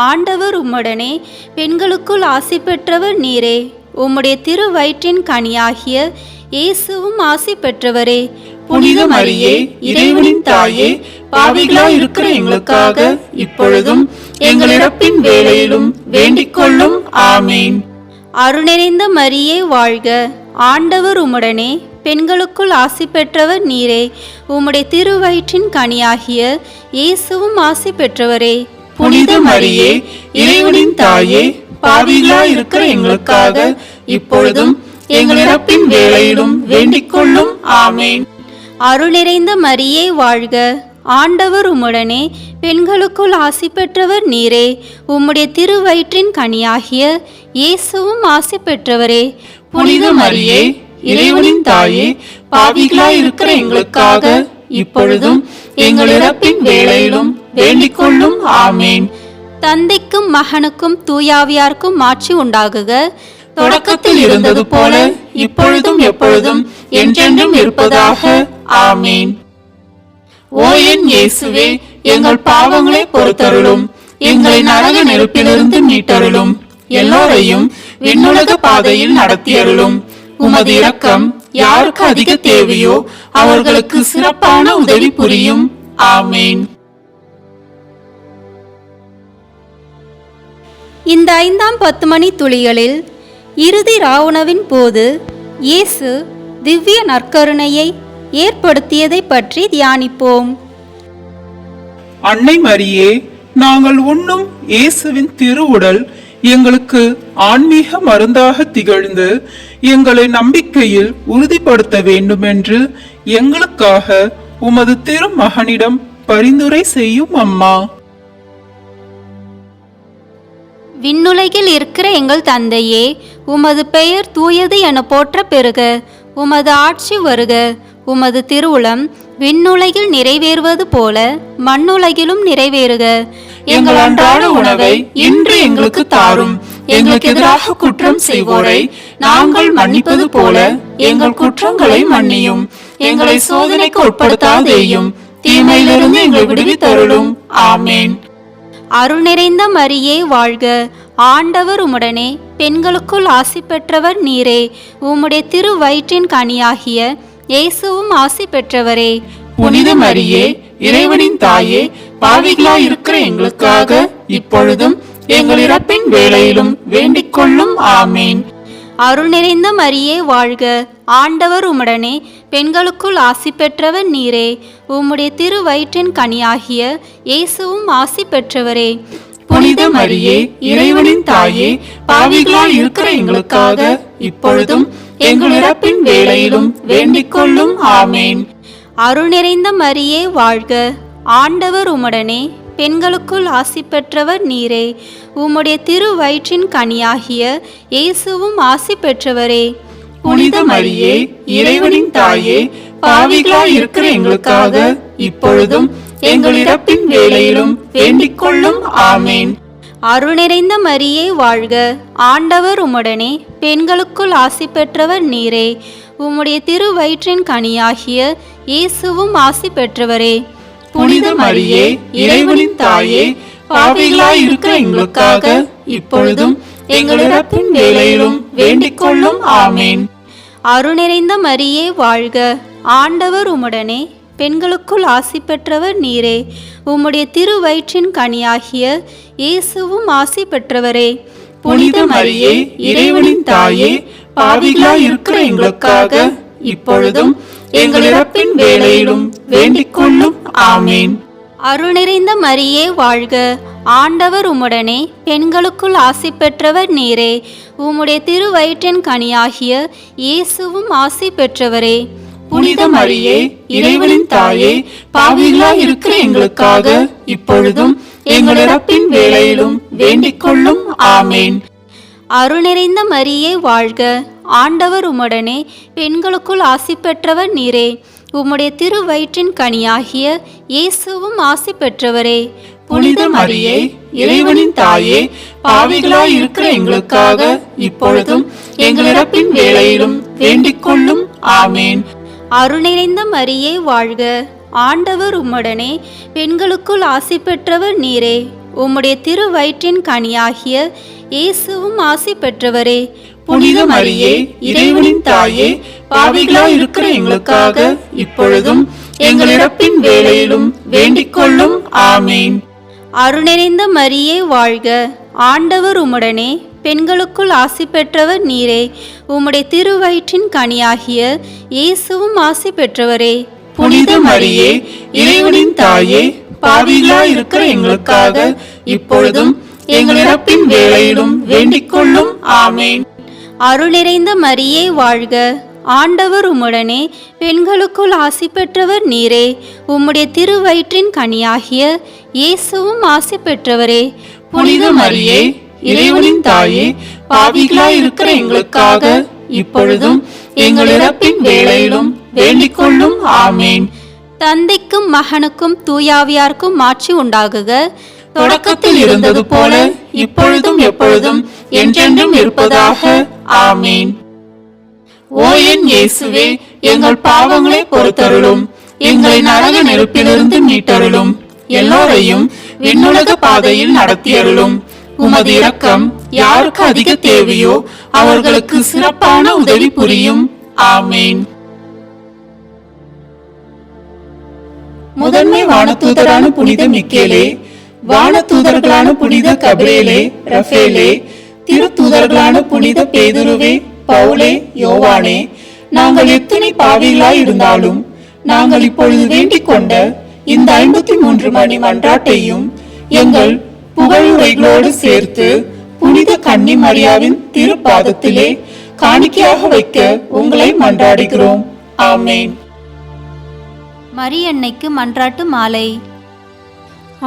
ஆண்டவர் உம்முடனே, பெண்களுக்குள் ஆசி பெற்றவர் நீரே. உம்முடைய திருவயிற்றின் கனியாகிய இயேசுவும் ஆசி பெற்றவரே. புனித மரியே, இறைவனின் தாயே, பாவிகளாய் இருக்கிற எங்களுக்காக இப்பொழுதும் எங்கள் இறப்பின் வேளையிலும் வேண்டிக் கொள்ளும். ஆமேன். அருள்நிறைந்த மரியே வாழ்க, ஆண்டவர் உம்முடனே, பெண்களுக்குள் ஆசி பெற்றவர் நீரே. உம்முடைய திருவயிற்றின் கனியாகிய இயேசுவும் ஆசி பெற்றவரே. புனித மரியே, இறைவனின் தாயே, பாவிகளாய் இருக்கிற எங்களுக்காக இப்பொழுதும் எங்கள் இறப்பின் வேளையிலும் வேண்டிக் கொள்ளும். ஆமேன். அருள்நிறைந்த மரியே வாழ்க, ஆண்டவர் உம்முடனே, பெண்களுக்குள் ஆசி பெற்றவர் நீரே. உம்முடைய திருவயிற்றின் கனியாகிய இயேசுவும் ஆசி பெற்றவரே. புனித மரியே, இறைவனின் தாயே, பாவிகளாய் இருக்கிற எங்களுக்காக இப்பொழுதும் எங்கள் இறப்பின் வேளையிலும் வேண்டிக் கொள்ளும். ஆமேன். தந்தைக்கும் மகனுக்கும் தூயாவியாருக்கும் மாட்சி உண்டாகுக. தொடக்கத்தில் இருந்தது போல இப்பொழுதும் எப்பொழுதும் என்றென்றும் இருப்பதாக. ஆமேன். ஓ என் இயேசுவே, எங்கள் பாவங்களை பொறுத்தருளும், எங்களை நரக நெருப்பிலிருந்து மீட்டருளும், எல்லோரையும் விண்ணுலக பாதையில் நடத்தியருளும். உமது இரக்கம் யாருக்கு அதிக தேவையோ அவர்களுக்கு சிறப்பான உதவி புரியும். ஆமேன். இந்த 5ஆம் 10 மணி துளிகளில் இறுதி ராவுணவின் போது இயேசு திவ்ய நற்கருணையை ஏற்படுத்தியதை பற்றி தியானிப்போம். அன்னை மரியே, நாங்கள் உண்ணும் இயேசுவின் திருவுடல் எங்களுக்கு ஆன்மீக மருந்தாக திகழ்ந்து எங்களை நம்பிக்கையில் உறுதிப்படுத்த வேண்டுமென்று எங்களுக்காக உமது திருமகனிடம் பரிந்துரை செய்யும் அம்மா. விண்ணுலகில் இருக்கிற எங்கள் தந்தையே, உமது பெயர் தூயது என போற்ற பெறுக. உமது ஆட்சி வருக. உமது திருவுளம் விண்ணுலகில் நிறைவேறுவது போல மண்ணுலகிலும் நிறைவேறுக. எங்கள் அன்றாட உணவை இன்று எங்களுக்கு தாரும். எங்களுக்கு எதிராக குற்றம் செய்வோரை நாங்கள் மன்னிப்பது போல எங்கள் குற்றங்களை மன்னியும். எங்களை சோதனைக்கு உட்படுத்தாதேயும், தீமையிலிருந்து எங்களை விடுவித்தருளும். ஆமேன். அருள் நிறைந்த மரியே வாழ்க, ஆண்டவர் உம்முடனே, பெண்களுக்குள் ஆசி பெற்றவர் நீரே. உம்முடைய திருவயிற்றின் கனியாகிய இயேசுவும் ஆசி பெற்றவரே. புனித மரியே, இறைவனின் தாயே, பாவிகளாய் இருக்கிற எங்களுக்காக இப்பொழுதும் எங்கள் இறப்பின் வேளையிலும் வேண்டிக் கொள்ளும். ஆமேன். அருள் நிறைந்த மரியே வாழ்க, ஆண்டவர் உம்முடனே, பெண்களுக்குள் ஆசி பெற்றவர் நீரே. உம்முடைய திருவயிற்றின் கனியாகிய இயேசுவும் ஆசி பெற்றவரே. புனித மரியே, இறைவனின் தாயே, பாவிகளாய் இருக்கிற எங்களுக்காக இப்பொழுதும் எங்கள் இறப்பின் வேளையிலும் வேண்டிக் கொள்ளும். ஆமேன். அருள் நிறைந்த மரியே வாழ்க, ஆண்டவர் உம்முடனே, பெண்களுக்குள் ஆசி பெற்றவர் நீரே. உம்முடைய திருவயிற்றின் கனியாகிய இயேசுவும் ஆசி பெற்றவரே. புனித மரியே, இறைவனின் தாயே, பாவிகளாய் இருக்கிற எங்களுக்காக இப்பொழுதும் எங்கள் இறப்பின் வேளையிலும் வேண்டிக் கொள்ளும். ஆமேன். அருள் நிறைந்த மரியே வாழ்க, ஆண்டவர் உம்முடனே, பெண்களுக்குள் ஆசி பெற்றவர் நீரே. உம்முடைய திருவயிற்றின் கனியாகிய இயேசுவும் ஆசி பெற்றவரே. புனித மரியே, இறைவனின் தாயே, பாவிகளாய் இருக்கிற எங்களுக்காக இப்பொழுதும் எங்கள் இறப்பின் வேளையிலும் வேண்டிக் கொள்ளும். ஆமேன். அருள்நிறைந்த மரியே வாழ்க, ஆண்டவர் உம்முடனே, பெண்களுக்குள் ஆசி பெற்றவர் நீரே. உம்முடைய திருவயிற்றின் கனியாகிய இயேசுவும் ஆசி பெற்றவரே. புனித மரியே, இறைவனின் தாயே, பாவிகளாய் இருக்கிற எங்களுக்காக இப்பொழுதும் எங்கள் இறப்பின் வேளையிலும் வேண்டிக் கொள்ளும். ஆமேன். அருள்நிறைந்த மரியே வாழ்க, ஆண்டவர் உம்முடனே, பெண்களுக்குள் ஆசி பெற்றவர் நீரே. உம்முடைய திருவயிற்றின் கனியாகிய இயேசுவும் ஆசி பெற்றவரே. புனித மரியே, இறைவனின் தாயே, பாவிகளாய் இருக்கிற எங்களுக்காக இப்பொழுதும் எங்கள் இறப்பின் வேளையிலும் வேண்டிக் கொள்ளும். ஆமேன். அருள்நிறைந்த மரியே வாழ்க, ஆண்டவர் உம்முடனே, பெண்களுக்குள் ஆசி பெற்றவர் நீரே. உம்முடைய திருவயிற்றின் கனியாகிய இயேசுவும் ஆசி பெற்றவரே. புனித மரியே, இறைவனின் தாயே, பாவிகளாய் இருக்கிற எங்களுக்காக இப்பொழுதும் எங்கள் இறப்பின் வேளையிலும் வேண்டிக் கொள்ளும். ஆமேன். அருள்நிறைந்த மரியே வாழ்க, ஆண்டவர் உம்முடனே, பெண்களுக்குள் ஆசி பெற்றவர் நீரே. உம்முடைய திருவயிற்றின் கனியாகிய இயேசுவும் ஆசி பெற்றவரே. புனித மரியே, இறைவனின் தாயே, பாவிகளாய் இருக்கிற எங்களுக்காக இப்பொழுதும் எங்கள் இறப்பின் வேளையிலும் வேண்டிக் கொள்ளும். ஆமேன். அருள்நிறைந்த மரியே வாழ்க, ஆண்டவர் உம்முடனே, பெண்களுக்குள் ஆசி பெற்றவர் நீரே. உம்முடைய திருவயிற்றின் கனியாகிய இயேசுவும் ஆசி பெற்றவரே. புனித மரியே, இறைவனின் தாயே, பாவிகளாய் இருக்கிற எங்களுக்காக இப்பொழுதும் எங்கள் இறப்பின் வேளையிலும் வேண்டிக் கொள்ளும். ஆமேன். அருள்நிறைந்த மரியே வாழ்க, ஆண்டவர் உம்முடனே, பெண்களுக்குள் ஆசி பெற்றவர் நீரே. உம்முடைய திருவயிற்றின் கனியாகிய இயேசுவும் ஆசி பெற்றவரே. புனித மரியே, இறைவனின் தாயே, பாவிகளாய் இருக்கிற எங்களுக்காக இப்பொழுதும் எங்கள் இறப்பின் வேளையிலும் வேண்டிக் கொள்ளும். ஆமேன். தந்தைக்கும் மகனுக்கும் தூயாவியாருக்கும் மாட்சி உண்டாகுக. தொடக்கத்தில் இருந்தது போல இப்பொழுதும் எப்பொழுதும் என்றென்றும் இருப்பதாக. ஆமேன். ஓ என் இயேசுவே, எங்கள் பாவங்களை பொறுத்தருளும், எங்களை நரக நெருப்பிலிருந்து மீட்டருளும், எல்லோரையும் விண்ணுலக பாதையில் நடத்தியருளும். உமது இரக்கம் யாருக்கு அதிக தேவையோ அவர்களுக்கு சிறப்பான உதவி புரியும். ஆமேன். முதன்மை வானதூதரான புனித மிக்கேலே, வானதூதர்களான புனித கபிரேலே, ரஃபேலே, திருத்தூதர்களான புனித பேதுருவே, பவுலே, யோவானே, நாங்கள் எத்தனை பாவிகளாய் இருந்தாலும் நாங்கள் இப்பொழுது வேண்டிக் கொண்ட இந்த 53 மணி மன்றாட்டையும் எங்கள் புகழுரைகளோடு சேர்த்து புனித கன்னி மரியாவின் திருப்பாதத்திலே காணிக்கையாக வைக்க உங்களை மன்றாடுகிறோம். ஆமேன். மரியன்னைக்கு மன்றாட்டு மாலை.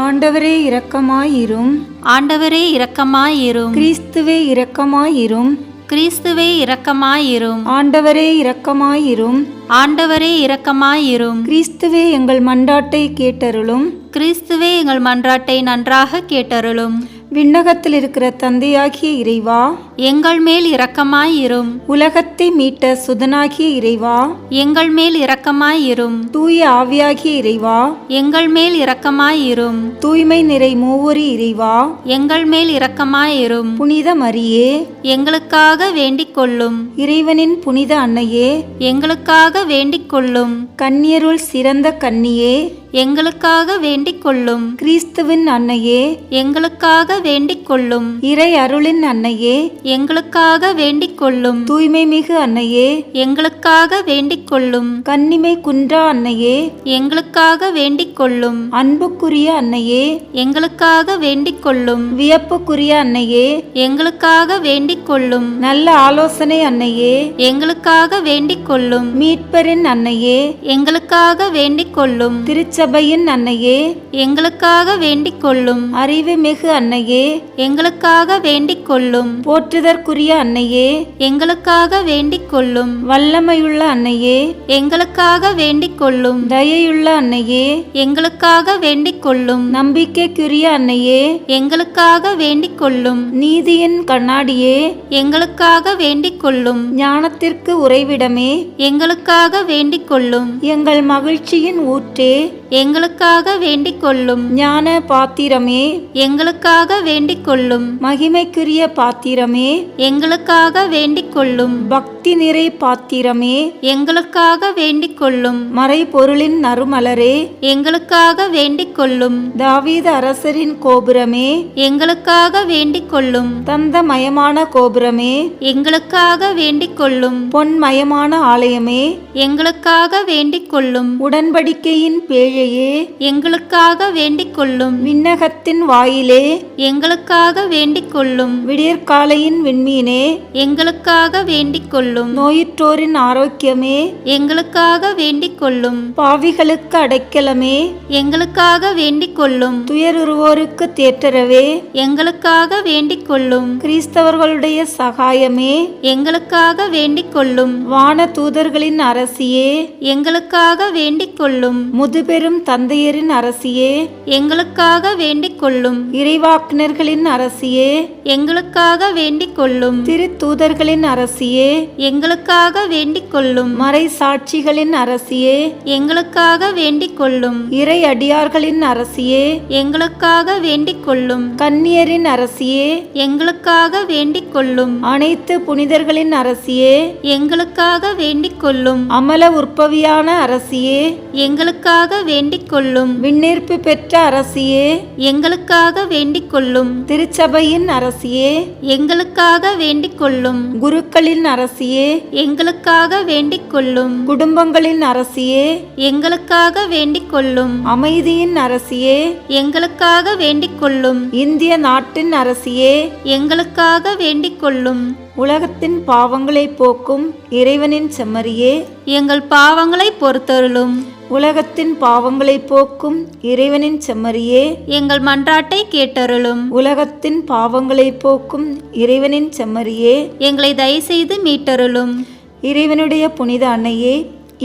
ஆண்டவரே இரக்கமாயிரும். ஆண்டவரே இரக்கமாயிரும். கிறிஸ்துவே இரக்கமாயிரும். கிறிஸ்துவே இரக்கமாயிரும். ஆண்டவரே இரக்கமாயிரும். ஆண்டவரே இரக்கமாயிரும். கிறிஸ்துவே எங்கள் மன்றாட்டை கேட்டருளும். கிறிஸ்துவே எங்கள் மன்றாட்டை நன்றாக கேட்டருளும். விண்ணகத்தில் இருக்கிற தந்தையாகிய இறைவா, எங்கள் மேல் இரக்கமாயிரும். உலகத்தை மீட்ட சுதனாகிய இறைவா, எங்கள் மேல் இரக்கமாயிரும். தூய ஆவியாகிய இறைவா, எங்கள் மேல் இரக்கமாயிரும். தூய்மை நிறை மூவொரு இறைவா, எங்கள் மேல் இரக்கமாயிரும். புனித மரியே, எங்களுக்காக வேண்டிக் கொள்ளும். இறைவனின் புனித அன்னையே, எங்களுக்காக வேண்டிக் கொள்ளும். கன்னியருள் சிறந்த கன்னியே, எங்களுக்காக வேண்டிக் கொள்ளும். கிறிஸ்துவின் அன்னையே, எங்களுக்காக வேண்டிக் கொள்ளும். இறை அருளின் அன்னையே, எங்களுக்காக வேண்டிக் கொள்ளும். தூய்மை மிகு அன்னையே, எங்களுக்காக வேண்டிக் கொள்ளும். கன்னிமை குன்றா அன்னையே, எங்களுக்காக வேண்டிக் கொள்ளும். அன்புக்குரிய அன்னையே, எங்களுக்காக வேண்டிக் கொள்ளும். வியப்புக்குரிய அன்னையே, எங்களுக்காக வேண்டிக் கொள்ளும். நல்ல ஆலோசனை அன்னையே, எங்களுக்காக வேண்டிக் கொள்ளும். மீட்பரின் அன்னையே, எங்களுக்காக வேண்டிக் கொள்ளும். திருச்சபையின் அன்னையே, எங்களுக்காக வேண்டிக் கொள்ளும். அறிவு மிகு அன்னையே, எங்களுக்காக வேண்டிக் கொள்ளும். போற்றுதற்குரிய அன்னையே, எங்களுக்காக வேண்டிக் கொள்ளும். வல்லமையுள்ள அன்னையே, எங்களுக்காக வேண்டிக் கொள்ளும். தயையுள்ள அன்னையே, எங்களுக்காக வேண்டிக் கொள்ளும். நம்பிக்கைக்குரிய அன்னையே, எங்களுக்காக வேண்டிக் கொள்ளும். நீதியின் கண்ணாடியே, எங்களுக்காக வேண்டிக் கொள்ளும். ஞானத்திற்கு உறைவிடமே, எங்களுக்காக வேண்டிக் கொள்ளும். எங்கள் மகிழ்ச்சியின் ஊற்றே, எங்களுக்காக வேண்டிக் கொள்ளும். ஞான பாத்திரமே, எங்களுக்காக வேண்டிக் கொள்ளும். மகிமைக்குரிய பாத்திரமே, எங்களுக்காக வேண்டிக் கொள்ளும். பக்தி நிறை பாத்திரமே, எங்களுக்காக வேண்டிக் கொள்ளும். மறைபொருளின் நறுமலரே, எங்களுக்காக வேண்டிக் கொள்ளும். தாவீது அரசரின் கோபுரமே, எங்களுக்காக வேண்டிக் கொள்ளும். தந்தமயமான கோபுரமே, எங்களுக்காக வேண்டிக் கொள்ளும். பொன்மயமான ஆலயமே, எங்களுக்காக வேண்டிக் கொள்ளும். உடன்படிக்கையின் பேழையே, எங்களுக்காக வேண்டிக் கொள்ளும். விண்ணகத்தின் வாயிலே, எங்களுக்காக வேண்டிக் கொள்ளும். விடியற்காலையின் விண்மீனே, எங்களுக்காக வேண்டிக் கொள்ளும். நோயுற்றோரின் ஆரோக்கியமே, எங்களுக்காக வேண்டிக் கொள்ளும். பாவிகளுக்கு அடைக்கலமே, எங்களுக்காக வேண்டிக் கொள்ளும். துயருருவோருக்கு தேற்றரவே, எங்களுக்காக வேண்டிக் கொள்ளும். கிறிஸ்தவர்களுடைய சகாயமே, எங்களுக்காக வேண்டிக் கொள்ளும். வான தூதர்களின் அரசியே, எங்களுக்காக வேண்டிக் கொள்ளும். முதுபெரும் தந்தையரின் அரசியே, எங்களுக்காக வேண்டிக் கொள்ளும். இறைவாக்கினர்களின் அரசியே, எங்களுக்காக வேண்டிக் கொள்ளும். திருத்தூதர்களின் அரசியே, எங்களுக்காக வேண்டிக் கொள்ளும். மறை சாட்சிகளின் அரசியே, எங்களுக்காக வேண்டிக் கொள்ளும். இறை அடியார்களின் அரசியே, எங்களுக்காக வேண்டிக் கொள்ளும். கன்னியரின் அரசியே, எங்களுக்காக வேண்டிக் கொள்ளும். அனைத்து புனிதர்களின் அரசியே, எங்களுக்காக வேண்டிக் கொள்ளும். அமல உற்பவியான அரசியே, எங்களுக்காக வேண்டிக் கொள்ளும். விண்ணேற்பு பெற்ற அரசியே, எங்களுக்காக வேண்டிக் கொள்ளும். திருச்சபையின் அரசியே, எங்களுக்காக வேண்டிக் கொள்ளும். குருக்களின் அரசியே, எங்களுக்காக வேண்டிக் கொள்ளும். குடும்பங்களின் அரசியே, எங்களுக்காக வேண்டிக் கொள்ளும். அமைதியின் அரசியே, எங்களுக்காக வேண்டிக் கொள்ளும். இந்திய நாட்டின் அரசியே, எங்களுக்காக வேண்டிக் கொள்ளும். உலகத்தின் பாவங்களை போக்கும் இறைவனின் செம்மறியே, எங்கள் பாவங்களை பொறுத்தருளும். உலகத்தின் பாவங்களை போக்கும் இறைவனின் செம்மறியே, எங்கள் மன்றாட்டை கேட்டருளும். உலகத்தின் பாவங்களை போக்கும் இறைவனின் செம்மறியே, எங்களை தயவுசெய்து மீட்டருளும். இறைவனுடைய புனித அன்னையே,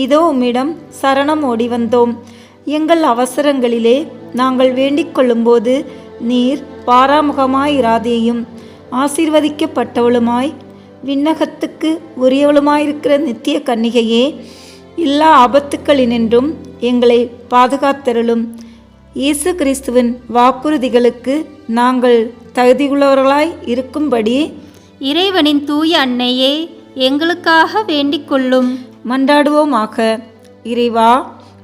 இதோ உம்மிடம் சரணம் ஓடி வந்தோம். எங்கள் அவசரங்களிலே நாங்கள் வேண்டிக் கொள்ளும்போது நீர் பாராமுகமாயிராதேயும். ஆசீர்வதிக்கப்பட்டவளுமாய் விண்ணகத்துக்கு உரியவளுமாயிருக்கிற நித்திய கன்னிகையே, எல்லா ஆபத்துக்களினின்றும் எங்களை பாதுகாத்தருளும். இயேசு கிறிஸ்துவின் வாக்குறுதிகளுக்கு நாங்கள் தகுதியுள்ளவர்களாய் இருக்கும்படி இறைவனின் தூய அன்னையே, எங்களுக்காக வேண்டிக் கொள்ளும். மன்றாடுவோமாக. இறைவா,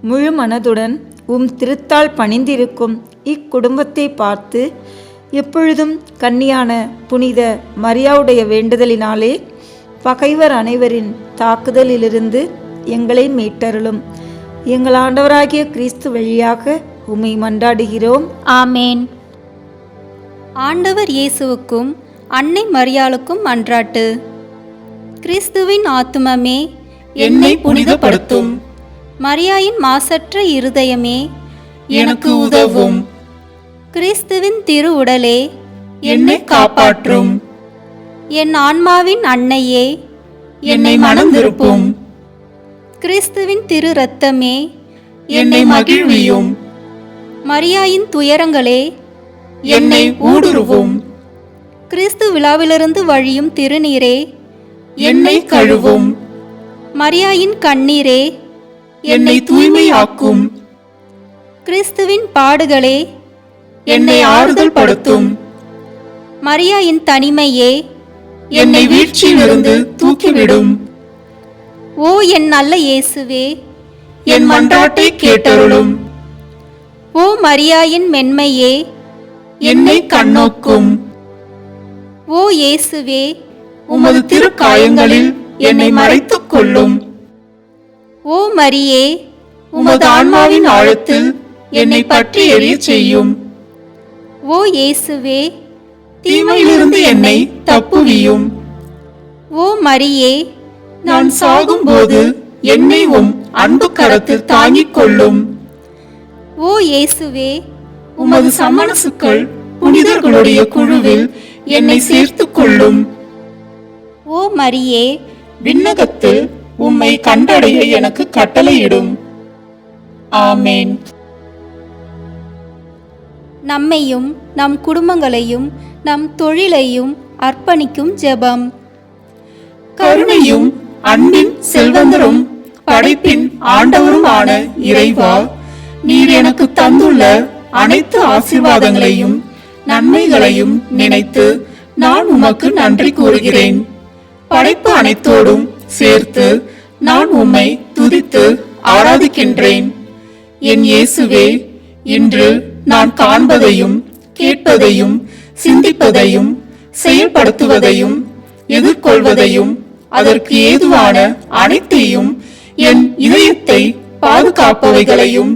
முழு மனதுடன் உம் திருத்தால் பணிந்திருக்கும் இக்குடும்பத்தை பார்த்து எப்பொழுதும் கன்னியான புனித மரியாவுடைய வேண்டுதலினாலே பகைவர் அனைவரின் தாக்குதலிலிருந்து எங்களை மீட்டருளும். எங்கள் ஆண்டவராகிய கிறிஸ்து வழியாக உம்மை மன்றாடுகிறோம். ஆமேன். ஆண்டவர் இயேசுவுக்கும் அன்னை மரியாளுக்கும் மன்றாட்டு. கிறிஸ்துவின் ஆத்துமமே என்னை புனிதப்படுத்தும். மரியாயின் மாசற்ற இருதயமே எனக்கு உதவும். கிறிஸ்துவின் திரு உடலே என்னை காப்பாற்றும். என் ஆன்மாவின் அன்னையே என்னை மனம் திருப்பும். கிறிஸ்துவின் திரு இரத்தமே என்னை மகிழ்வியும். மரியாயின் துயரங்களே என்னை ஊடுருவும். கிறிஸ்து விழாவிலிருந்து வழியும் திருநீரே என்னை கழுவும். மரியாயின் கண்ணீரே என்னை தூய்மையாக்கும். கிறிஸ்துவின் பாடுகளே என்னை ஆறுதல் படுத்தும். மரியாயின் தனிமையே என்னை வீழ்ச்சியிலிருந்து தூக்கிவிடும். ஓ என் நல்ல இயேசுவே, என் மன்றாட்டை கேட்டருளும். ஓ மரியாயின் மென்மையே என்னை கண்ணோக்கும். ஓ இயேசுவே, உமது திருக்காயங்களில் என்னை மறைத்துக் கொள்ளும். ஓ மரியே, உமது ஆன்மாவின் ஆழத்தில் என்னை பற்றி எரியச் செய்யும். ஓ இயேசுவே, தீமையிலிருந்து என்னை தப்புவியும். ஓ மரியே, நான் சாகும்போது என்னை உம் அன்பு கரத்தில் தாங்கிக் கொள்ளும். ஓ இயேசுவே, உமது சம்மனசுக்கள் புனிதர்களுடைய குழுவில் என்னை சேர்த்துக் கொள்ளும். ஓ மரியே, விண்ணகத்தில் உம்மை கண்டடைய எனக்கு கட்டளையிடும். ஆமேன். நம்மையும் நம் குடும்பங்களையும் நம் தொழிலையும் அர்ப்பணிக்கும் ஜெபம். கருணையும் அன்பின் செல்வந்தரும் படைப்பின் ஆண்டவருமான இறைவா, நீர் எனக்கு தந்துள்ள அனைத்து ஆசீர்வாதங்களையும் நன்மைகளையும் நினைத்து நான் உமக்கு நன்றி கூறுகிறேன். படைப்பு அனைத்தோடும் சேர்த்து நான் உம்மை துதித்து ஆராதிக்கின்றேன். என் இயேசுவே, இன்று நான் காண்பதையும் கேட்பதையும் சிந்திப்பதையும் செயல்படுத்துவதையும் எதிர்கொள்வதையும் அதற்கு ஏதுவான அனைத்தையும் என் இதயத்தை பாதுகாப்பவைகளையும்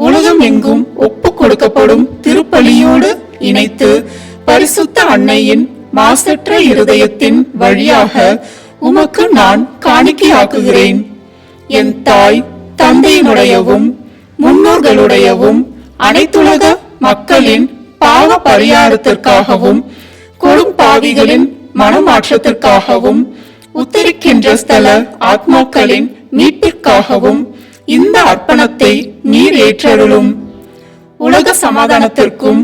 உலகம் எங்கும் ஒப்பு கொடுக்கப்படும் திருப்பலியோடு இணைத்து பரிசுத்த அன்னையின் மாசற்ற இருதயத்தின் வழியாக உமக்கு நான் காணிக்கையாக்குகிறேன். என் தாய் தந்தையினுடையவும் முன்னோர்களுடையவும் அனைத்துலக மக்களின் பாவ பரிகாரத்திற்காகவும் கொடும் பாவிகளின் மனமாற்றத்திற்காகவும் உத்தரிக்கின்ற ஸ்தல ஆத்மாக்களின் மீட்பிற்காகவும் இந்த அர்ப்பணத்தை நீர் ஏற்றருளும். உலக சமாதானத்திற்கும்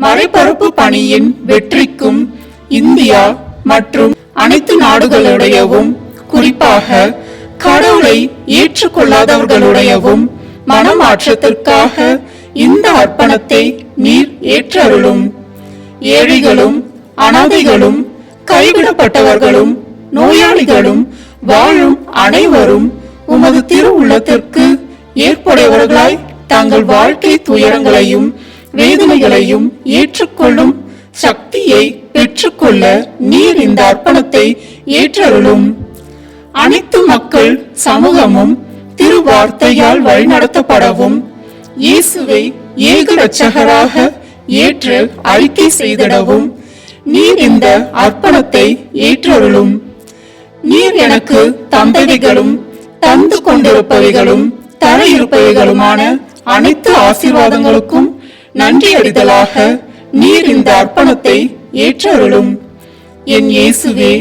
மறைபரப்பு பணியின் வெற்றிக்கும் இந்தியா மற்றும் அனைத்து நாடுகளுடையவும் குறிப்பாக கடவுளை ஏற்றுக்கொள்ளாதவர்களுடையவும் மனமாற்றத்திற்காக இந்த அர்ப்பணத்தை நீர் ஏற்றருளும். ஏழைகளும் அனாதைகளும் கைவிடப்பட்டவர்களும் நோயாளிகளும் வாழும் அனைவரும் உமது திரு உள்ளத்திற்கு ஏற்புடையவர்களாய் தங்கள் வாழ்க்கை துயரங்களையும் வேதனைகளையும் ஏற்றுக்கொள்ளும் சக்தியை பெற்றுக்கொள்ள நீர் இந்த அர்ப்பணத்தை ஏற்றருளும். அனைத்து மக்கள் சமூகமும் திருவார்த்தையால் வழிநடத்தப்படவும் இயேசுவை ஏக இரட்சகராக ஏற்று அறிக்கை செய்திடவும் நீர் இந்த அர்ப்பணத்தை ஏற்றருளும். நீர் எனக்கு தந்தவைகளும் தந்து கொண்டிருப்பவைகளும் தர இருப்பவைகளுமான அனைத்து ஆசீர்வாதங்களுக்கும் நன்றி அறிதலாக நீர் இந்த அர்ப்பணத்தை ஏற்றருளும். என் இயேசுவே,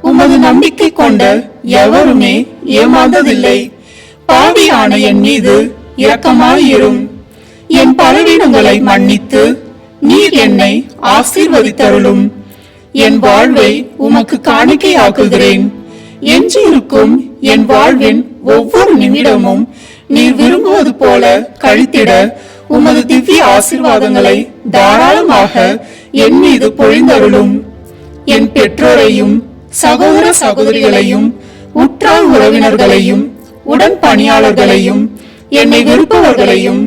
உமது நம்பிக்கை கொண்ட எவருமே ஏமாந்ததில்லை. பாவியான என் மீது இரக்கமாயிரும். என் பலவீனங்களை மன்னித்து நீர் என்னை ஆசீர்வதித்தருளும். என் வாழ்வை உமக்கு காணிக்கையாக்குகிறேன். எஞ்சியிருக்கும் என் வாழ்வின் ஒவ்வொரு நிமிடமும் நீர் விரும்புவது போல கழித்திட உமது திவ்ய ஆசீர்வாதங்களை தாராளமாக என் மீது பொழிந்தருளும். என் பெற்றோரையும் சகோதர சகோதரிகளையும் உற்றார் உறவினர்களையும் உடன் பணியாளர்களையும் என்னை வெறுப்பவர்களையும்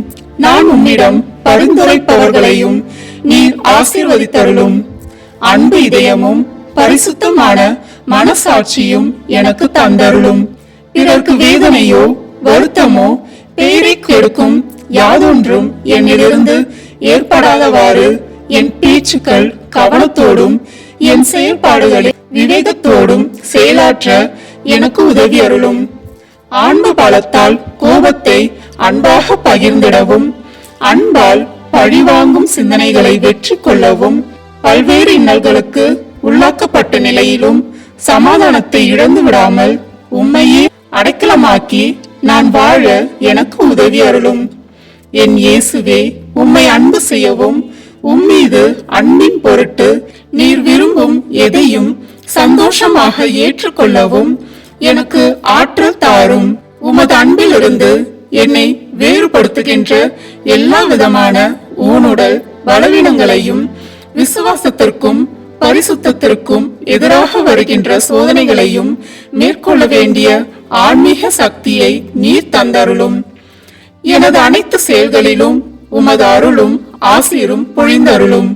நான் உம்மிடம் பரிந்துரைப்பவர்களையும் நீர் ஆசீர்வதித்தருளும். அன்பு இதயமும் பரிசுத்தமான மனசாட்சியும் எனக்கு தந்தருளும். பிறர்க்கு வேதனையோ வருத்தமோ பேரை கெடுக்கும் யாதொன்றும் என்னிலிருந்து ஏற்படாதவாறு என் பேச்சுக்கள் கவனத்தோடும் என் செயல்பாடுகளை விவேகத்தோடும் செயலாற்ற எனக்கு உதவி அருளும். ஆன்ம பலத்தால் கோபத்தை அன்பாக பகிர்ந்திடவும் அன்பால் பழிவாங்கும் சிந்தனைகளை வெற்றி கொள்ளவும் பல்வேறு இன்னல்களுக்கு உள்ளாக்கப்பட்ட நிலையிலும் சமாதானத்தை இழந்து விடாமல் உம்மையே அடைக்கலமாக்கி நான் வாழ எனக்கு உதவி அருளும். என் இயேசுவே, உம்மை அன்பு செய்யவும் உம்மீது அன்பின் பொருட்டு நீர் விரும்பும் எதையும் சந்தோஷமாக ஏற்றுக்கொள்ளவும் எனக்கு ஆற்றல் தாரும். உமது அன்பிலிருந்து என்னை வேறுபடுத்துகின்ற எல்லா விதமான ஊனுடல் பலவீனங்களையும் விசுவாசத்திற்கும் பரிசுத்தத்திற்கும் எதிராக வருகின்ற சோதனைகளையும் மேற்கொள்ள வேண்டிய ஆன்மீக சக்தியை நீர் தந்தருளும். எனது அனைத்து செயல்களிலும் உமது அருளும் ஆசீரும் பொழிந்தருளும்.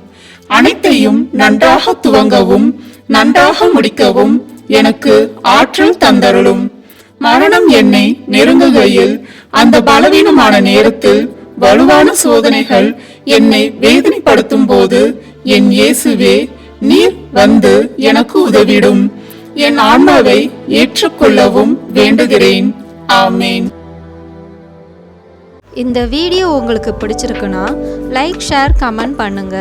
அனைத்தையும் நன்றாக துவங்கவும் நன்றாக முடிக்கவும் எனக்கு ஆற்றல் தந்தருளும். மரணம் என்னை நெருங்குகையில் அந்த பலவீனமான நேரத்தில் வலுவான சோதனைகள் என்னை வேதனைப்படுத்தும் போது என் இயேசுவே, நீர் வந்து எனக்கு உதவிடும். என் ஆன்மாவை ஏற்றுக்கொள்ளவும் வேண்டுகிறேன். ஆமேன். இந்த வீடியோ உங்களுக்கு பிடிச்சிருக்குன்னா லைக் ஷேர் கமெண்ட் பண்ணுங்க.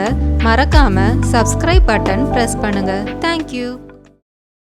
மறக்காம சப்ஸ்கிரைப் பட்டன் பிரஸ் பண்ணுங்க. தேங்க்யூ.